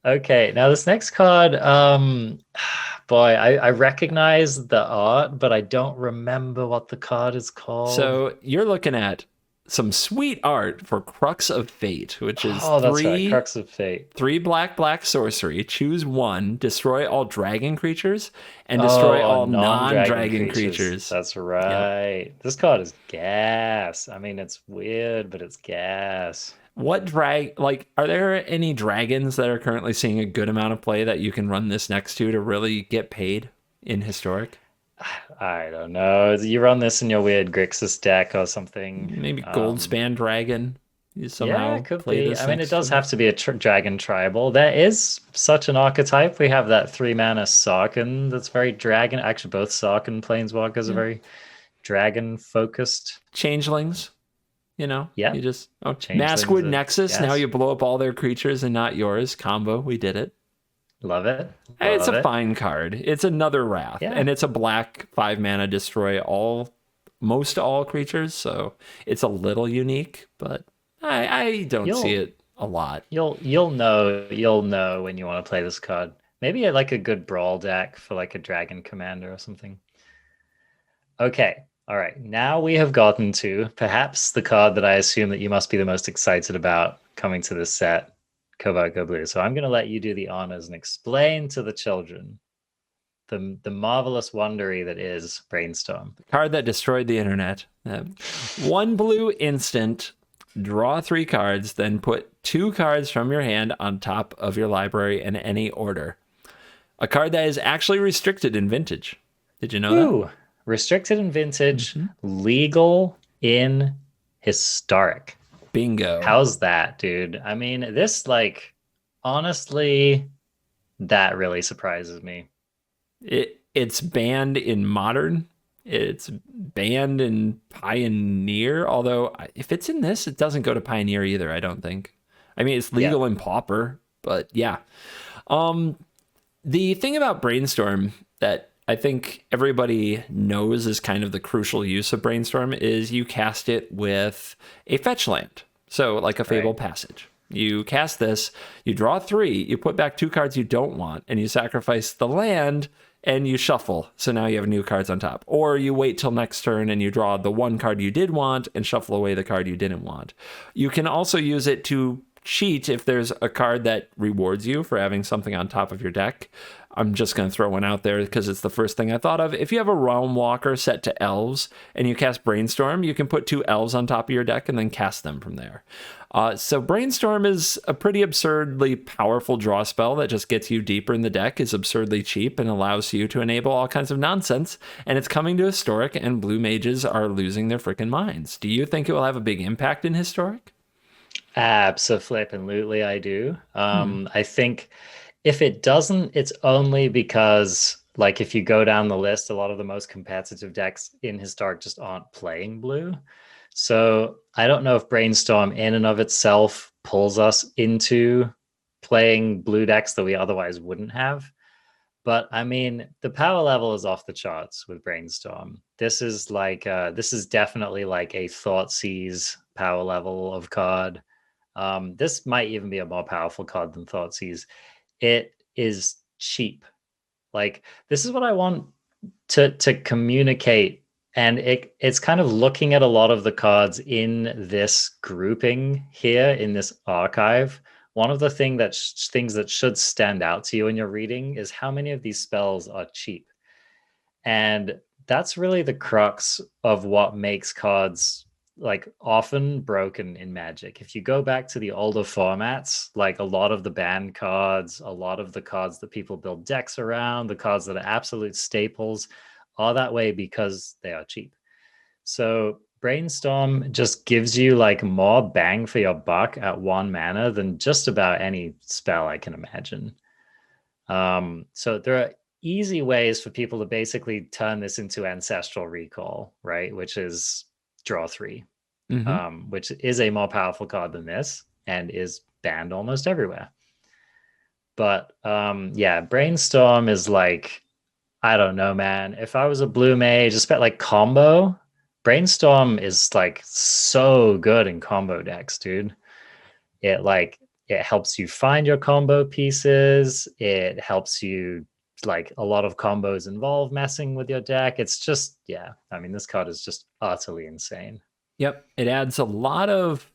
Okay, now this next card, boy, I recognize the art, but I don't remember what the card is called.
So you're looking at some sweet art for Crux of Fate, which is
Crux of Fate.
3 black sorcery. Choose one, destroy all dragon creatures, and destroy all non-dragon creatures.
That's right. Yep. This card is gas. I mean, it's weird, but it's gas.
What are there any dragons that are currently seeing a good amount of play that you can run this next to really get paid in Historic?
I don't know. You run this in your weird Grixis deck or something.
Maybe Goldspan Dragon. You somehow
it could
play
be.
this.
I mean, it does have to be a dragon tribal. There is such an archetype. We have that 3-mana Sarkhan that's very dragon. Actually, both Sarkhan planeswalkers are very dragon focused.
Changelings. You just
Maskwood
Nexus.
Yes.
Now you blow up all their creatures and not yours. Combo. We did it.
Love it.
It's a fine card. It's another Wrath, and it's a black 5-mana destroy most all creatures. So it's a little unique, but I don't see it a lot.
You'll know when you want to play this card. Maybe like a good brawl deck for like a dragon commander or something. Okay. All right. Now we have gotten to perhaps the card that I assume that you must be the most excited about coming to this set. Cobalt Go Blue. So I'm going to let you do the honors and explain to the children the marvelous wondery that is Brainstorm.
The card that destroyed the internet. 1 blue instant, draw 3 cards, then put 2 cards from your hand on top of your library in any order. A card that is actually restricted in Vintage. Did you know that?
Ooh, restricted in Vintage, legal in Historic.
Bingo.
How's that, dude? I mean, this, like, honestly, that really surprises me.
It's banned in Modern. It's banned in Pioneer. Although if it's in this, it doesn't go to Pioneer either, I don't think. I mean, it's
Yeah.
legal in Pauper, but yeah. The thing about Brainstorm that I think everybody knows is kind of the crucial use of Brainstorm is you cast it with a fetch land. So like a Fabled Passage. You cast this, you draw 3, you put back 2 cards you don't want, and you sacrifice the land and you shuffle. So now you have new cards on top. Or you wait till next turn and you draw the 1 card you did want and shuffle away the card you didn't want. You can also use it to cheat if there's a card that rewards you for having something on top of your deck. I'm just going to throw one out there because it's the first thing I thought of. If you have a Realm Walker set to elves and you cast Brainstorm, you can put 2 elves on top of your deck and then cast them from there. So Brainstorm is a pretty absurdly powerful draw spell that just gets you deeper in the deck, is absurdly cheap, and allows you to enable all kinds of nonsense. And it's coming to Historic, and blue mages are losing their freaking minds. Do you think it will have a big impact in Historic?
Absolutely, I do. I think if it doesn't, it's only because, like, if you go down the list, a lot of the most competitive decks in Historic just aren't playing blue. So I don't know if Brainstorm in and of itself pulls us into playing blue decks that we otherwise wouldn't have. But I mean, the power level is off the charts with Brainstorm. This is definitely like a Thoughtseize power level of card. This might even be a more powerful card than Thoughtseize. It is cheap. Like, this is what I want to communicate, and it's kind of looking at a lot of the cards in this grouping here in this archive. One of the things that should stand out to you in your reading is how many of these spells are cheap. And that's really the crux of what makes cards, like, often broken in Magic. If you go back to the older formats, like a lot of the banned cards, a lot of the cards that people build decks around, the cards that are absolute staples, are that way because they are cheap. So Brainstorm just gives you, like, more bang for your buck at 1 mana than just about any spell I can imagine. So there are easy ways for people to basically turn this into Ancestral Recall, right? Which is draw 3, which is a more powerful card than this and is banned almost everywhere. But yeah, Brainstorm is like, I don't know, man. If I was a blue mage, just like combo, Brainstorm is like so good in combo decks, dude. It helps you find your combo pieces. It helps you, like, a lot of combos involve messing with your deck. It's just, yeah. I mean, this card is just utterly insane.
Yep. It adds a lot of.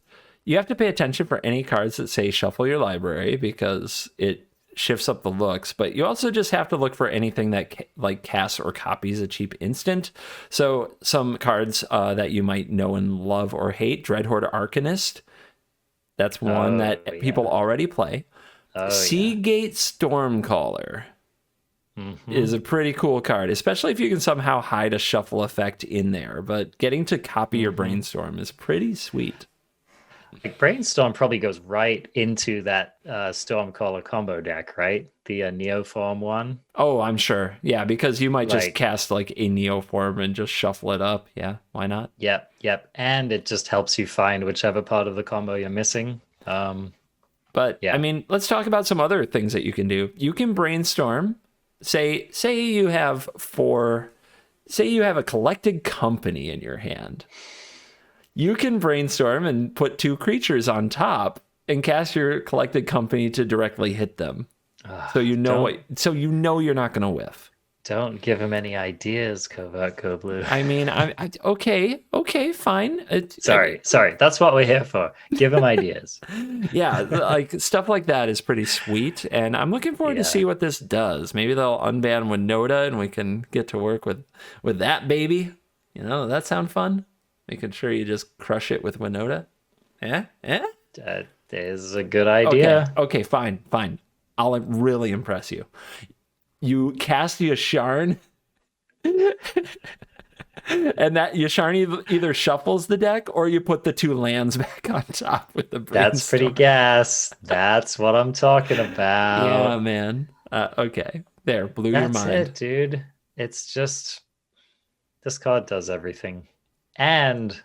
You have to pay attention for any cards that say shuffle your library because it shifts up the looks, but you also just have to look for anything that like casts or copies a cheap instant. So some cards that you might know and love or hate, Dreadhorde Arcanist. That's one that people already play. Seagate Stormcaller is a pretty cool card, especially if you can somehow hide a shuffle effect in there. But getting to copy your Brainstorm is pretty sweet.
Like, Brainstorm probably goes right into that Stormcaller combo deck, right? The Neoform one.
Oh, I'm sure. Yeah, because you might just cast like a Neoform and just shuffle it up. Yeah, why not?
Yep. And it just helps you find whichever part of the combo you're missing.
But yeah. I mean, let's talk about some other things that you can do. You can Brainstorm. Say you have a collected company in your hand. You can Brainstorm and put 2 creatures on top and cast your collected company to directly hit them. So you know you're not going to whiff.
Don't give him any ideas, Covert Blue.
I mean, okay, fine.
Sorry. That's what we're here for. Give him ideas.
Yeah, like stuff like that is pretty sweet, and I'm looking forward to see what this does. Maybe they'll unban Winota, and we can get to work with that baby. You know, that sound fun? Making sure you just crush it with Winota. Yeah?
That is a good idea.
Okay, fine. I'll really impress you. you cast Yasharn, and that Yasharn either shuffles the deck or you put the 2 lands back on top with the Brainstorm.
That's pretty gas. That's what I'm talking about.
Yeah, man. Okay. There, blew your mind.
That's it, dude. It's just, this card does everything. And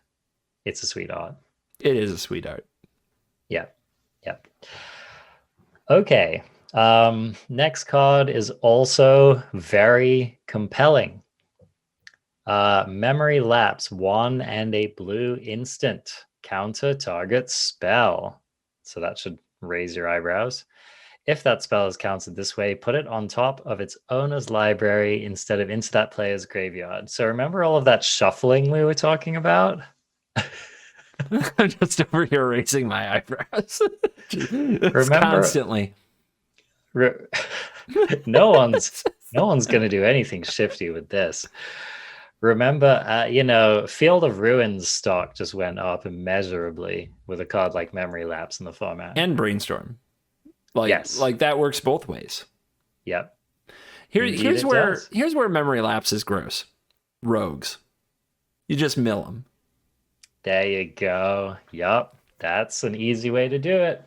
it's a sweetheart.
It is a sweetheart.
Yep. Okay. Next card is also very compelling. Memory Lapse, 1 and a blue instant. Counter target spell. So that should raise your eyebrows. If that spell is countered this way, put it on top of its owner's library instead of into that player's graveyard. So remember all of that shuffling we were talking about?
I'm just over here raising my eyebrows. Remember, constantly.
No one's going to do anything shifty with this. Remember, Field of Ruins stock just went up immeasurably with a card like Memory Lapse in the format.
And Brainstorm.
Yes.
Like that works both ways.
Yep.
Here's where Memory Lapse is gross. Rogues. You just mill them.
There you go. Yup. That's an easy way to do it.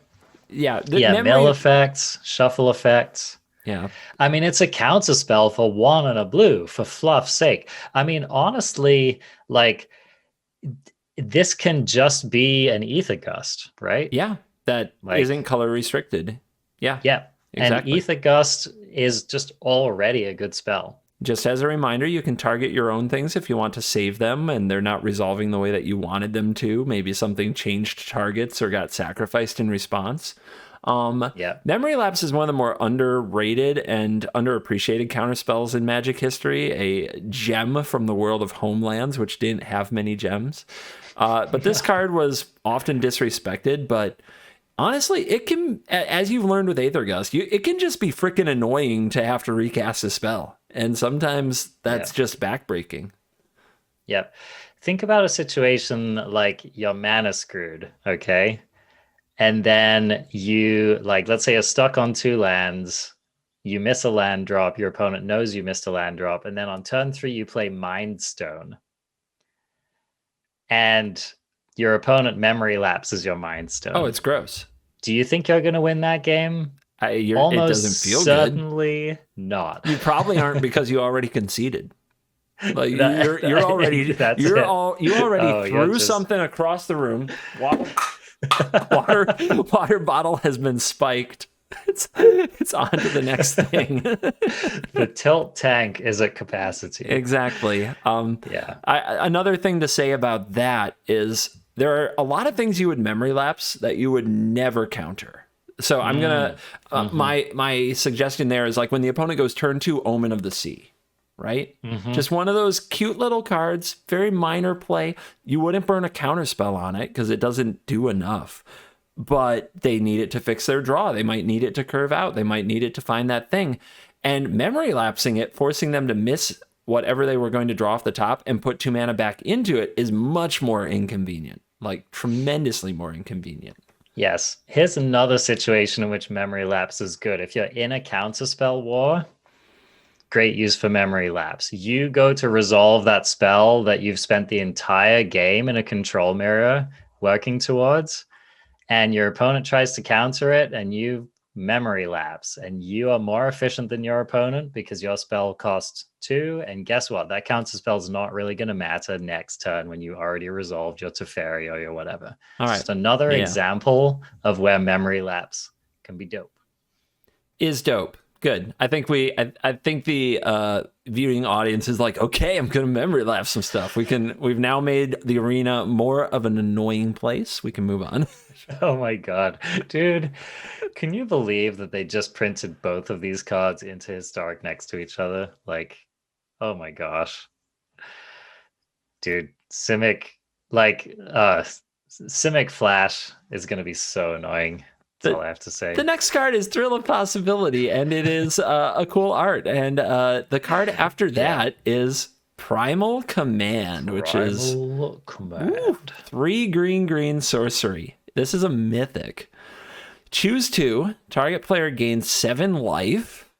Yeah.
Mill effects, shuffle effects.
Yeah.
I mean, it's a counter spell for 1 and a blue, for fluff's sake. I mean, honestly, like, this can just be an Ether Gust, right?
Yeah. That isn't color restricted. Yeah.
Yeah.
Exactly.
And Ether Gust is just already a good spell.
Just as a reminder, you can target your own things if you want to save them and they're not resolving the way that you wanted them to. Maybe something changed targets or got sacrificed in response. Memory Lapse is one of the more underrated and underappreciated counterspells in Magic history. A gem from the world of Homelands, which didn't have many gems. But this card was often disrespected, but honestly, it can, as you've learned with Aether Gust, it can just be freaking annoying to have to recast a spell. And sometimes that's just backbreaking.
Yep. Think about a situation like your mana screwed, okay? And then you, let's say you're stuck on 2 lands, you miss a land drop, your opponent knows you missed a land drop, and then on turn 3 you play Mind Stone. And your opponent Memory Lapses your Mind Stone.
Oh, it's gross.
Do you think you're going to win that game?
It doesn't feel
certainly good. Not.
You probably aren't because you already conceded. Like you already threw something across the room. Water bottle has been spiked. It's on to the next thing.
The tilt tank is at capacity.
Exactly. Another thing to say about that is there are a lot of things you would Memory Lapse that you would never counter. So I'm gonna my suggestion there is like when the opponent goes turn 2, Omen of the Sea, right? Just one of those cute little cards, very minor play. You wouldn't burn a counter spell on it because it doesn't do enough. But they need it to fix their draw. They might need it to curve out. They might need it to find that thing. And Memory Lapsing it, forcing them to miss whatever they were going to draw off the top and put 2 mana back into it is much more inconvenient. Like tremendously more inconvenient.
Yes. Here's another situation in which Memory Lapse is good. If you're in a counterspell war, great use for Memory Lapse. You go to resolve that spell that you've spent the entire game in a control mirror working towards, and your opponent tries to counter it, and you Memory Lapse, and you are more efficient than your opponent because your spell costs 2, and guess what? That counterspell is not really going to matter next turn when you already resolved your Teferi or your whatever.
All right.
Just another example of where Memory Lapse can be dope.
Is dope. Good. I think the viewing audience is like, okay, I'm going to Memory Lapse some stuff. We've now made the arena more of an annoying place. We can move on.
Oh my god, dude, can you believe that they just printed both of these cards into Historic next to each other? Like, oh my gosh, dude, Simic Flash is going to be so annoying. That's all I have to say.
The next card is Thrill of Possibility, and it is a cool art. And the card after that is Primal Command, which is 3 green sorcery. This is a mythic. Choose 2. Target player gains 7 life.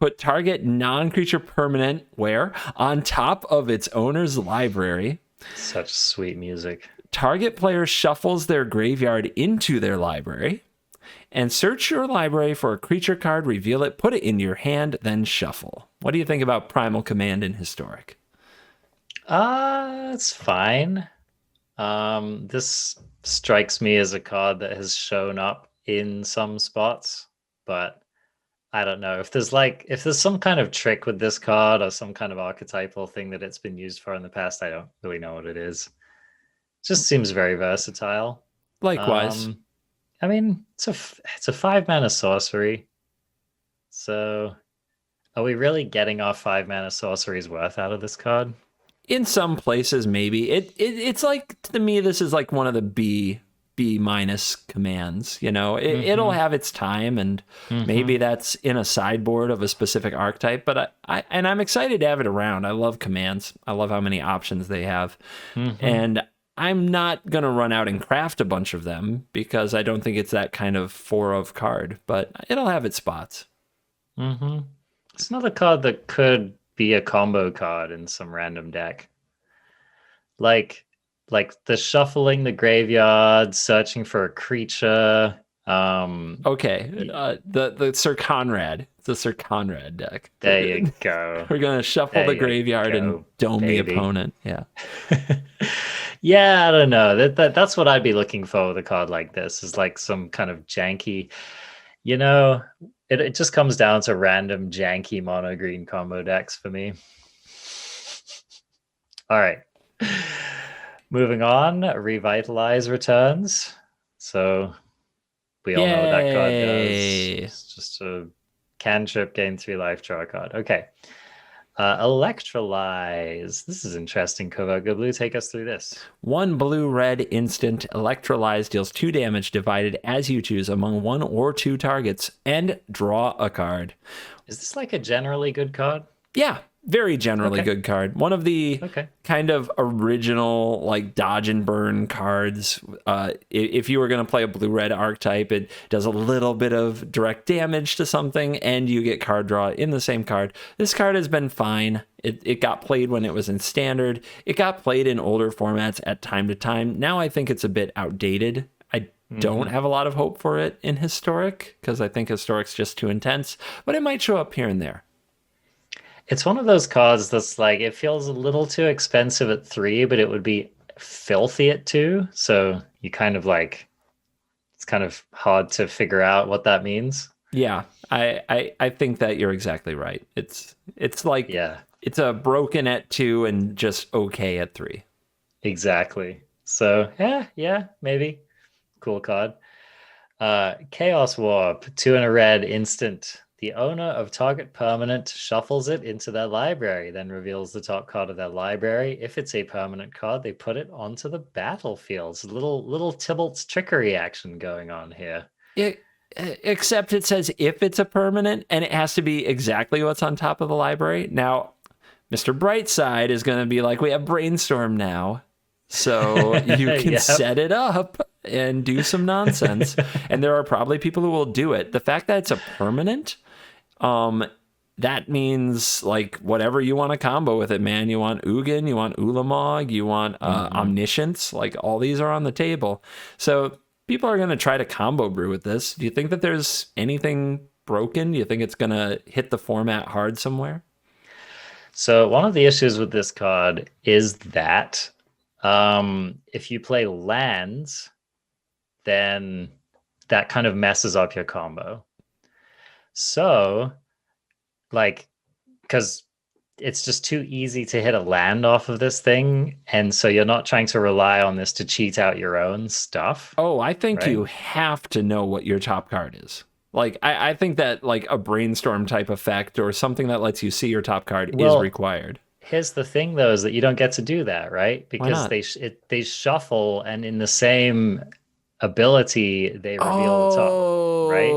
Put target non-creature permanent where? On top of its owner's library.
Such sweet music.
Target player shuffles their graveyard into their library. And search your library for a creature card, reveal it, put it in your hand, then shuffle. What do you think about Primal Command in Historic?
It's fine. This strikes me as a card that has shown up in some spots, but I don't know if there's some kind of trick with this card or some kind of archetypal thing that it's been used for in the past. I don't really know what it is. It just seems very versatile.
Likewise.
I mean, it's a 5-mana sorcery. So, are we really getting our 5-mana sorceries worth out of this card?
In some places, maybe. It's like, to me, this is like one of the B minus commands. You know, it'll have its time, and maybe that's in a sideboard of a specific archetype. But I'm excited to have it around. I love commands. I love how many options they have, and I'm not gonna run out and craft a bunch of them because I don't think it's that kind of 4-of card. But it'll have its spots.
It's another card that could be a combo card in some random deck, like the shuffling the graveyard, searching for a creature.
The Sir Conrad. It's a Sir Conrad deck.
There you go.
We're gonna shuffle the graveyard and dome the opponent. Yeah.
Yeah, I don't know. That's what I'd be looking for with a card like this, is like some kind of janky, you know, it just comes down to random janky mono green combo decks for me. All right. Moving on, Revitalize returns. So we all know what that card does. It's just a cantrip, gain 3 life, draw a card. Okay. Electrolyze. This is interesting. Covert Good Blue, take us through this.
1 blue-red instant. Electrolyze deals 2 damage divided as you choose among 1 or 2 targets, and draw a card.
Is this like a generally good card?
Yeah, very generally good card. One of the kind of original like dodge and burn cards. If you were going to play a blue-red archetype, it does a little bit of direct damage to something and you get card draw in the same card. This card has been fine. It got played when it was in standard. It got played in older formats at time to time. Now I think it's a bit outdated. I don't have a lot of hope for it in Historic because I think Historic's just too intense, but it might show up here and there.
It's one of those cards that's like, it feels a little too expensive at 3, but it would be filthy at 2. So you kind of like, it's kind of hard to figure out what that means.
Yeah, I think that you're exactly right. It's like, it's a broken at 2 and just okay at 3.
Exactly. So yeah, maybe. Cool card. Chaos Warp, 2 and a red instant. The owner of target permanent shuffles it into their library, then reveals the top card of their library. If it's a permanent card, they put it onto the battlefield. It's a little Tybalt's trickery action going on here.
Except it says if it's a permanent, and it has to be exactly what's on top of the library. Now, Mr. Brightside is going to be like, we have Brainstorm now, so you can set it up and do some nonsense. And there are probably people who will do it. The fact that it's a permanent, that means like whatever you want to combo with it, man. You want Ugin, you want Ulamog, you want Omniscience, like all these are on the table. So people are going to try to combo brew with this. Do you think that there's anything broken? Do you think it's going to hit the format hard somewhere?
So one of the issues with this card is that if you play lands, then that kind of messes up your combo. So, like, because it's just too easy to hit a land off of this thing, and so you're not trying to rely on this to cheat out your own stuff.
Oh, I think you have to know what your top card is. Like, I think that like a Brainstorm type effect or something that lets you see your top card is required.
Here's the thing, though, is that you don't get to do that, right? Because they shuffle, and in the same ability, they reveal the top, right?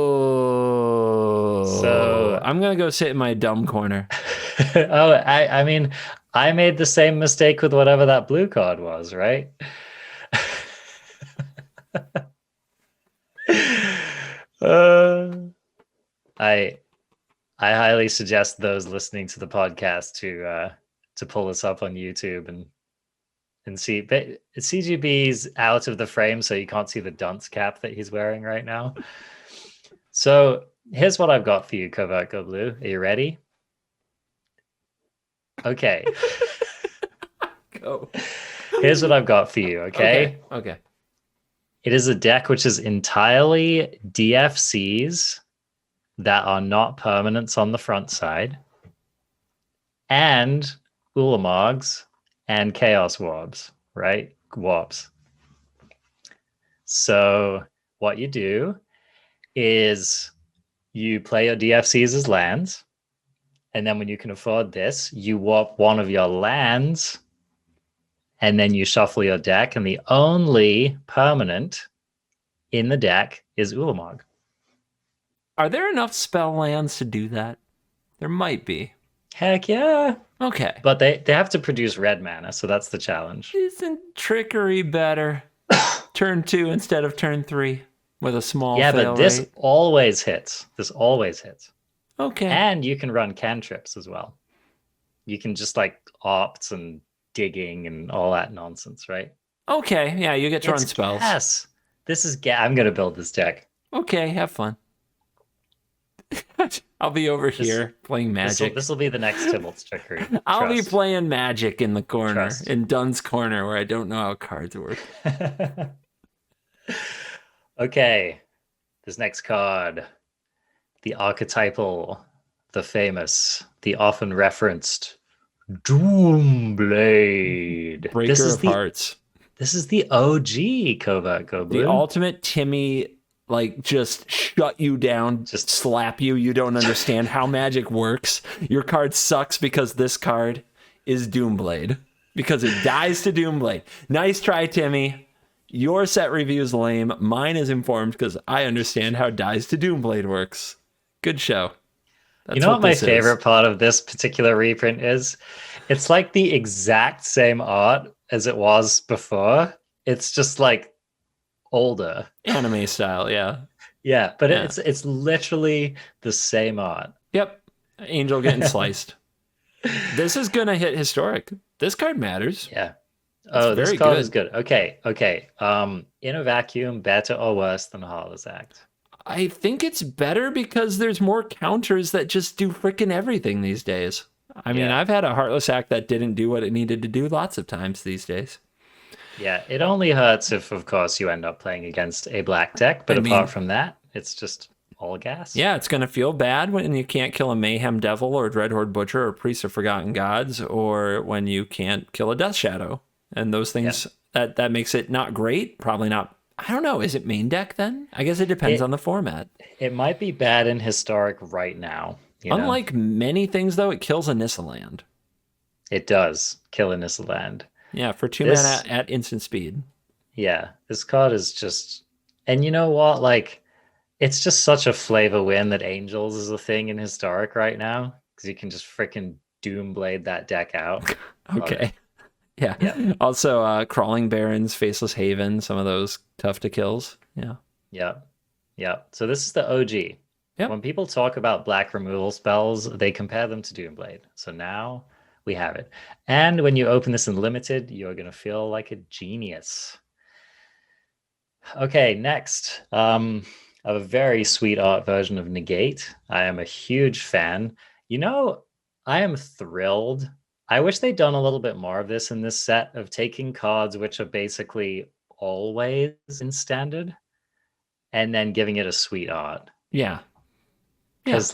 So
I'm gonna go sit in my dumb corner.
I mean, I made the same mistake with whatever that blue card was, right? I highly suggest those listening to the podcast to pull this up on YouTube and see. But CGB's out of the frame, so you can't see the dunce cap that he's wearing right now. So here's what I've got for you, Covert Go Blue. Are you ready? Okay.
Go.
Here's what I've got for you, okay?
Okay.
It is a deck which is entirely DFCs that are not permanents on the front side, and Ulamogs and Chaos Warps, right? Warps. So what you do is you play your DFCs as lands, and then when you can afford this, you warp one of your lands, and then you shuffle your deck, and the only permanent in the deck is Ulamog.
Are there enough spell lands to do that? There might be.
Heck yeah.
Okay.
But they have to produce red mana, so that's the challenge.
Isn't trickery better? Turn 2 instead of turn 3 with a small
Yeah,
fail
but this
rate?
always hits. This always hits.
Okay.
And you can run cantrips as well. You can just like opts and digging and all that nonsense, right?
Okay. Yeah, you get to run spells.
Yes. This is I'm going to build this deck.
Okay, have fun. I'll be over here playing Magic.
This will be the next Tybalt's trickery.
I'll be playing Magic in the corner,
Trust.
in Dunn's corner, where I don't know how cards work.
Okay. This next card. The archetypal, the famous, the often referenced Doomblade.
Breaker of Hearts.
This is the OG Covert Go Blue.
The ultimate Timmy, like, just shut you down, just slap you. You don't understand how Magic works. Your card sucks because this card is Doomblade. Because it dies to Doomblade. Nice try, Timmy. Your set review is lame. Mine is informed because I understand how Dies to Doomblade works. Good show.
You know what my favorite part of this particular reprint is? It's like the exact same art as it was before. It's just like older.
Anime style, yeah.
Yeah, but it's literally the same art.
Yep. Angel getting sliced. This is going to hit historic. This card matters.
Yeah. Oh, this card is good. Okay. In a vacuum, better or worse than Heartless Act?
I think it's better because there's more counters that just do freaking everything these days. I mean, I've had a Heartless Act that didn't do what it needed to do lots of times these days.
Yeah, it only hurts if, of course, you end up playing against a black deck. But apart from that, it's just all gas.
Yeah, it's going to feel bad when you can't kill a Mayhem Devil or a Dreadhorde Butcher or Priest of Forgotten Gods, or when you can't kill a Death Shadow. And those things, that makes it not great. Probably not. I don't know. Is it main deck then? I guess it depends on the format.
It might be bad in Historic right now.
Unlike many things, though, it kills a Nissa land.
It does kill a Nissa land.
Yeah, for 2 mana at instant speed.
Yeah, this card is just... And you know what? Like, it's just such a flavor win that Angels is a thing in Historic right now. Because you can just freaking Doomblade that deck out.
Okay. Yeah. Also, Crawling Barrens, Faceless Haven, some of those tough to kills. Yeah.
So this is the OG.
Yep.
When people talk about black removal spells, they compare them to Doomblade. So now we have it. And when you open this in limited, you're going to feel like a genius. Okay, next. I have a very sweet art version of Negate. I am a huge fan. I am thrilled. I wish they'd done a little bit more of this in this set, of taking cards which are basically always in standard and then giving it a sweet art.
Yeah.
Because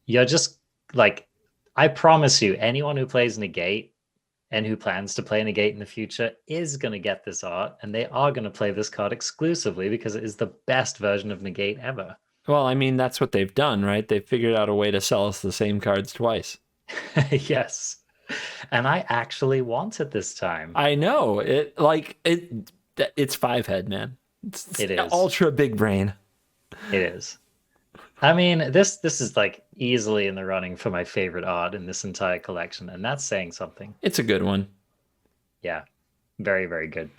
you're just I promise you, anyone who plays Negate and who plans to play Negate in the future is going to get this art, and they are going to play this card exclusively because it is the best version of Negate ever.
Well, I mean, that's what they've done, right? They've figured out a way to sell us the same cards twice.
Yes. And I actually want it this time.
I know. It's 5-head, man.
It is.
Ultra big brain.
It is. I mean, this is easily in the running for my favorite art in this entire collection, and that's saying something.
It's a good one.
Yeah. Very, very good.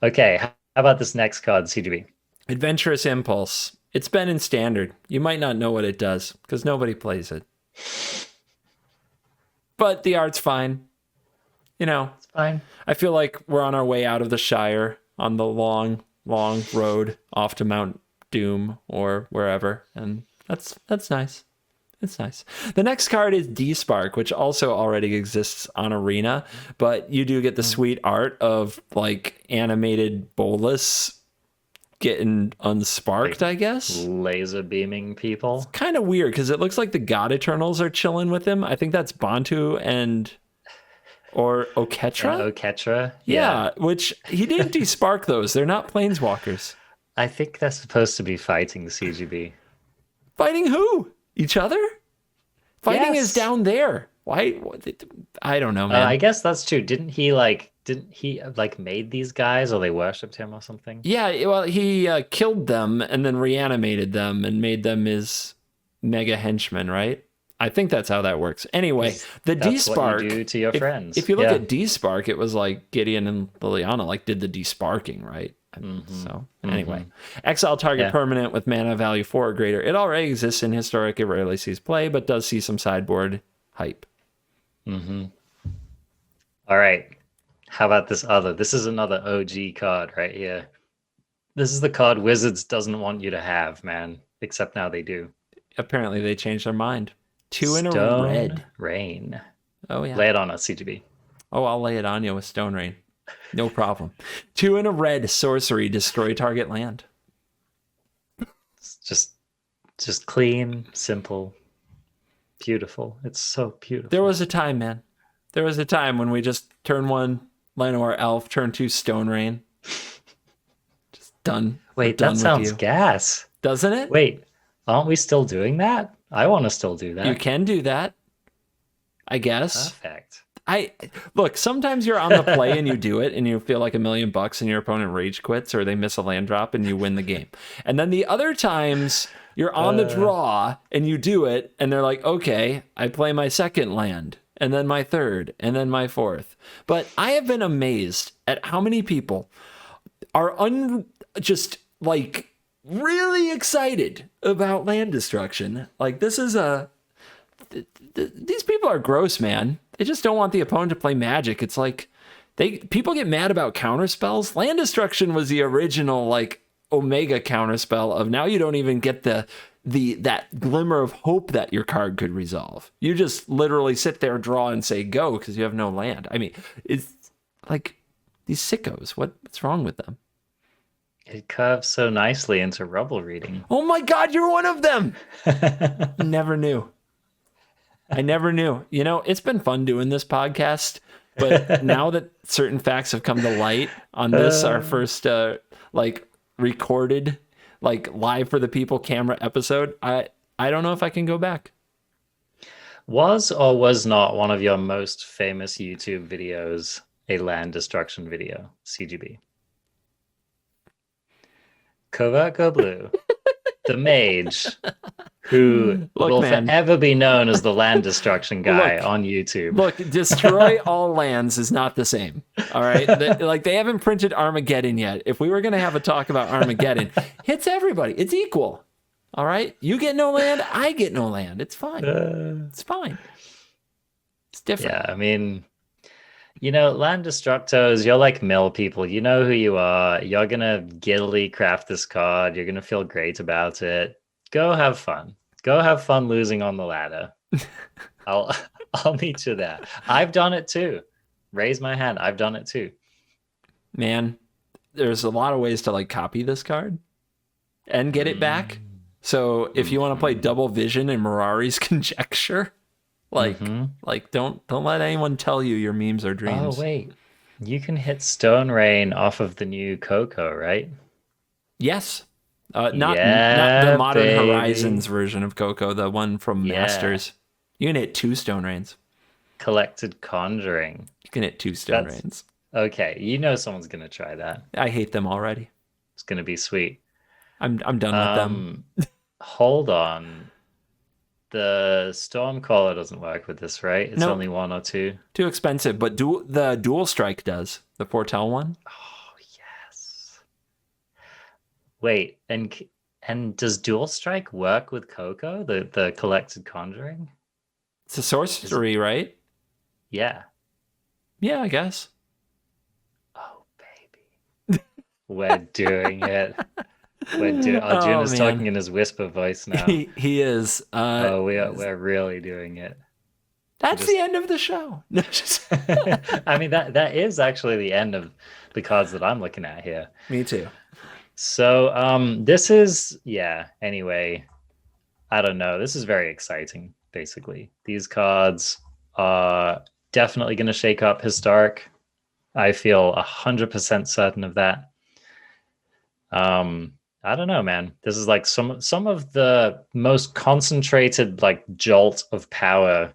Okay, how about this next card, CGB?
Adventurous Impulse. It's been in standard. You might not know what it does because nobody plays it. But the art's fine.
It's fine.
I feel like we're on our way out of the Shire on the long, long road off to Mount Doom or wherever. And that's nice. It's nice. The next card is D-Spark, which also already exists on Arena, but you do get the sweet art of like animated Bolus getting unsparked, I guess.
Laser beaming people.
It's kind of weird because it looks like the God Eternals are chilling with him. I think that's Bantu or Oketra.
And Oketra.
Yeah, which he didn't despark those. They're not planeswalkers.
I think they're supposed to be fighting CGB.
Fighting who? Each other? Fighting
Yes.
is down there. Why? I don't know, man.
I guess that's true. Didn't he made these guys, or they worshipped him or something?
Yeah, well, he killed them and then reanimated them and made them his mega henchmen, right? I think that's how that works. Anyway, the
That's
D-Spark.
what you do to your friends.
If you look at D-Spark, it was like Gideon and Liliana like did the D-Sparking, right? So anyway, exile target permanent with mana value 4 or greater. It already exists in Historic. It rarely sees play, but does see some sideboard hype.
All right. How about this other? This is another OG card right here. This is the card Wizards doesn't want you to have, man. Except now they do.
Apparently they changed their mind. 2 in a
Stone
red.
Rain.
Oh yeah.
Lay it on us, CGB.
Oh, I'll lay it on you with Stone Rain. No problem. 2 in a red sorcery, destroy target land.
It's just clean, simple, beautiful. It's so beautiful.
There was a time, man. There was a time when we just turn 1 Llanowar Elf, turn 2 Stone Rain. Just done.
Wait,
done
that sounds
with you.
gas.
Doesn't it?
Wait, aren't we still doing that? I want to still do that.
You can do that, I guess.
Perfect.
Look, sometimes you're on the play and you do it and you feel like $1 million and your opponent rage quits or they miss a land drop and you win the game. And then the other times you're on the draw and you do it and they're like, okay, I play my second land and then my third and then my fourth. But I have been amazed at how many people are just like really excited about land destruction. Like this is these people are gross, man. They just don't want the opponent to play Magic. It's like people get mad about counter spells. Land destruction was the original like Omega counter spell of now you don't even get that glimmer of hope that your card could resolve. You just literally sit there, draw, and say go because you have no land. I mean, it's like these sickos. What's wrong with them?
It curves so nicely into rubble reading.
Oh my God, you're one of them. Never knew. I never knew. You know, it's been fun doing this podcast, but now that certain facts have come to light on this, our first like recorded, like live for the people camera episode, I don't know if I can go back.
Was or was not one of your most famous YouTube videos a land destruction video, CGB? Covert Go Blue, the mage, who will forever be known as the land destruction guy on YouTube.
Look, destroy all lands is not the same. All right. They haven't printed Armageddon yet. If we were going to have a talk about Armageddon, hits everybody. It's equal. All right. You get no land. I get no land. It's fine. It's fine. It's different.
Yeah. I mean, you know, land destructos, you're like mill people. You know who you are. You're going to giddily craft this card. You're going to feel great about it. Go have fun. Go have fun losing on the ladder. I'll meet you there. I've done it too. Raise my hand. I've done it too.
Man, there's a lot of ways to like copy this card and get it back. So if you want to play Double Vision and Mirari's Conjecture, like don't let anyone tell you your memes are dreams.
Oh wait, you can hit Stone Rain off of the new Coco, right?
Yes. Not the Modern Horizons version of Coco, the one from Masters. You can hit 2 Stone Rains.
Collected Conjuring.
You can hit 2 Stone Rains.
Okay, you know someone's gonna try that.
I hate them already.
It's gonna be sweet.
I'm done with them.
Hold on. The Stormcaller doesn't work with this, right? It's only 1 or 2.
Too expensive, but the Dual Strike does. The Foretell one.
Oh yes. Wait, and And does Dual Strike work with Coco, the collected conjuring?
It's a sorcery, right?
Yeah.
Yeah, I guess.
Oh, baby. We're doing it.
Oh
Arjuna's
man,
talking in his whisper voice now.
he is.
Oh, we're really doing it.
That's
Just
the end of the show.
I mean that is actually the end of the cards that I'm looking at here.
Me too.
So this is anyway, I don't know. This is very exciting, basically. These cards are definitely gonna shake up Historic. I feel 100% certain of that. I don't know, man. This is like some of the most concentrated like jolt of power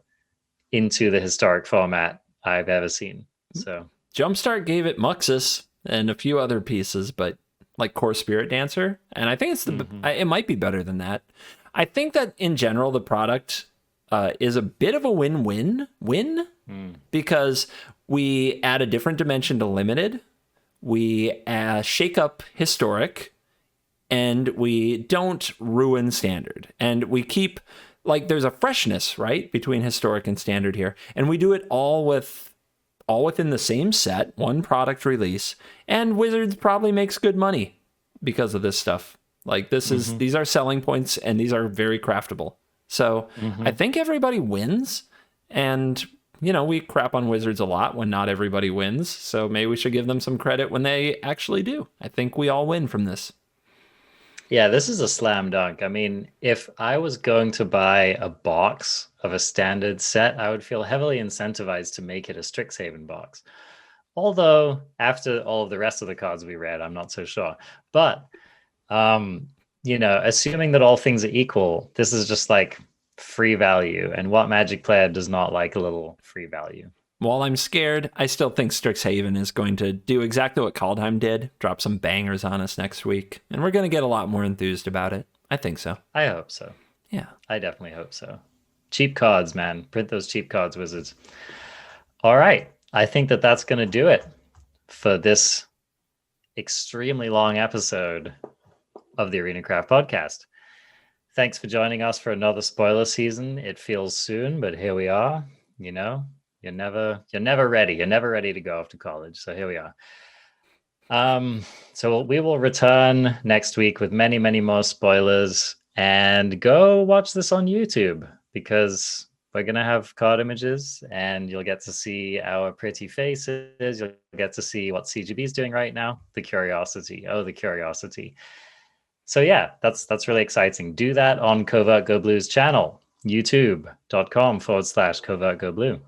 into the Historic format I've ever seen. So
Jumpstart gave it Muxus and a few other pieces, but like Core Spirit Dancer, and I think it's it might be better than that. I think that in general the product is a bit of a win because we add a different dimension to Limited, we shake up Historic, and we don't ruin Standard, and we keep like there's a freshness right between Historic and Standard here, and we do it all within the same set, one product release, and Wizards probably makes good money because of this stuff. Like these are selling points, and these are very craftable. So I think everybody wins, and we crap on Wizards a lot when not everybody wins. So maybe we should give them some credit when they actually do. I think we all win from this.
yeah, this is a slam dunk. I mean, if I was going to buy a box of a Standard set, I would feel heavily incentivized to make it a Strixhaven box. Although after all of the rest of the cards we read, I'm not so sure. But assuming that all things are equal, this is just like free value. And what Magic player does not like a little free value?
While I'm scared, I still think Strixhaven is going to do exactly what Kaldheim did, drop some bangers on us next week, and we're going to get a lot more enthused about it. I think so.
I hope so.
Yeah.
I definitely hope so. Cheap cards, man. Print those cheap cards, Wizards. All right. I think that that's going to do it for this extremely long episode of the ArenaCraft podcast. Thanks for joining us for another spoiler season. It feels soon, but here we are. You're never ready. You're never ready to go off to college. So here we are. So we will return next week with many, many more spoilers, and go watch this on YouTube because we're going to have card images and you'll get to see our pretty faces. You'll get to see what CGB is doing right now. The curiosity. Oh, the curiosity. So yeah, that's really exciting. Do that on Covert Go Blue's channel, youtube.com/Covert Go Blue.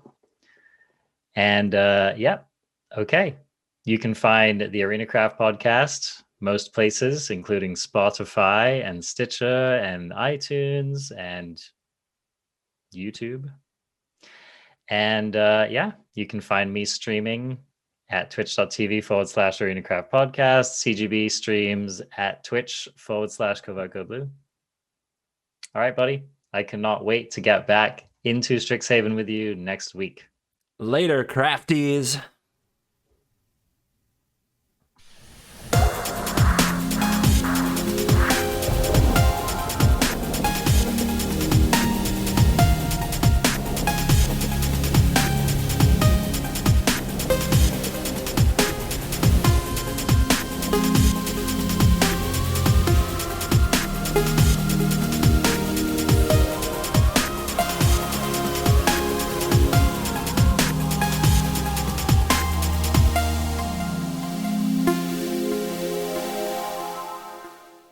And okay. You can find the ArenaCraft podcast most places, including Spotify and Stitcher and iTunes and YouTube. And you can find me streaming at twitch.tv/ArenaCraftPodcast. CGB streams at twitch.com/Covert Go Blue. All right, buddy. I cannot wait to get back into Strixhaven with you next week.
Later, crafties.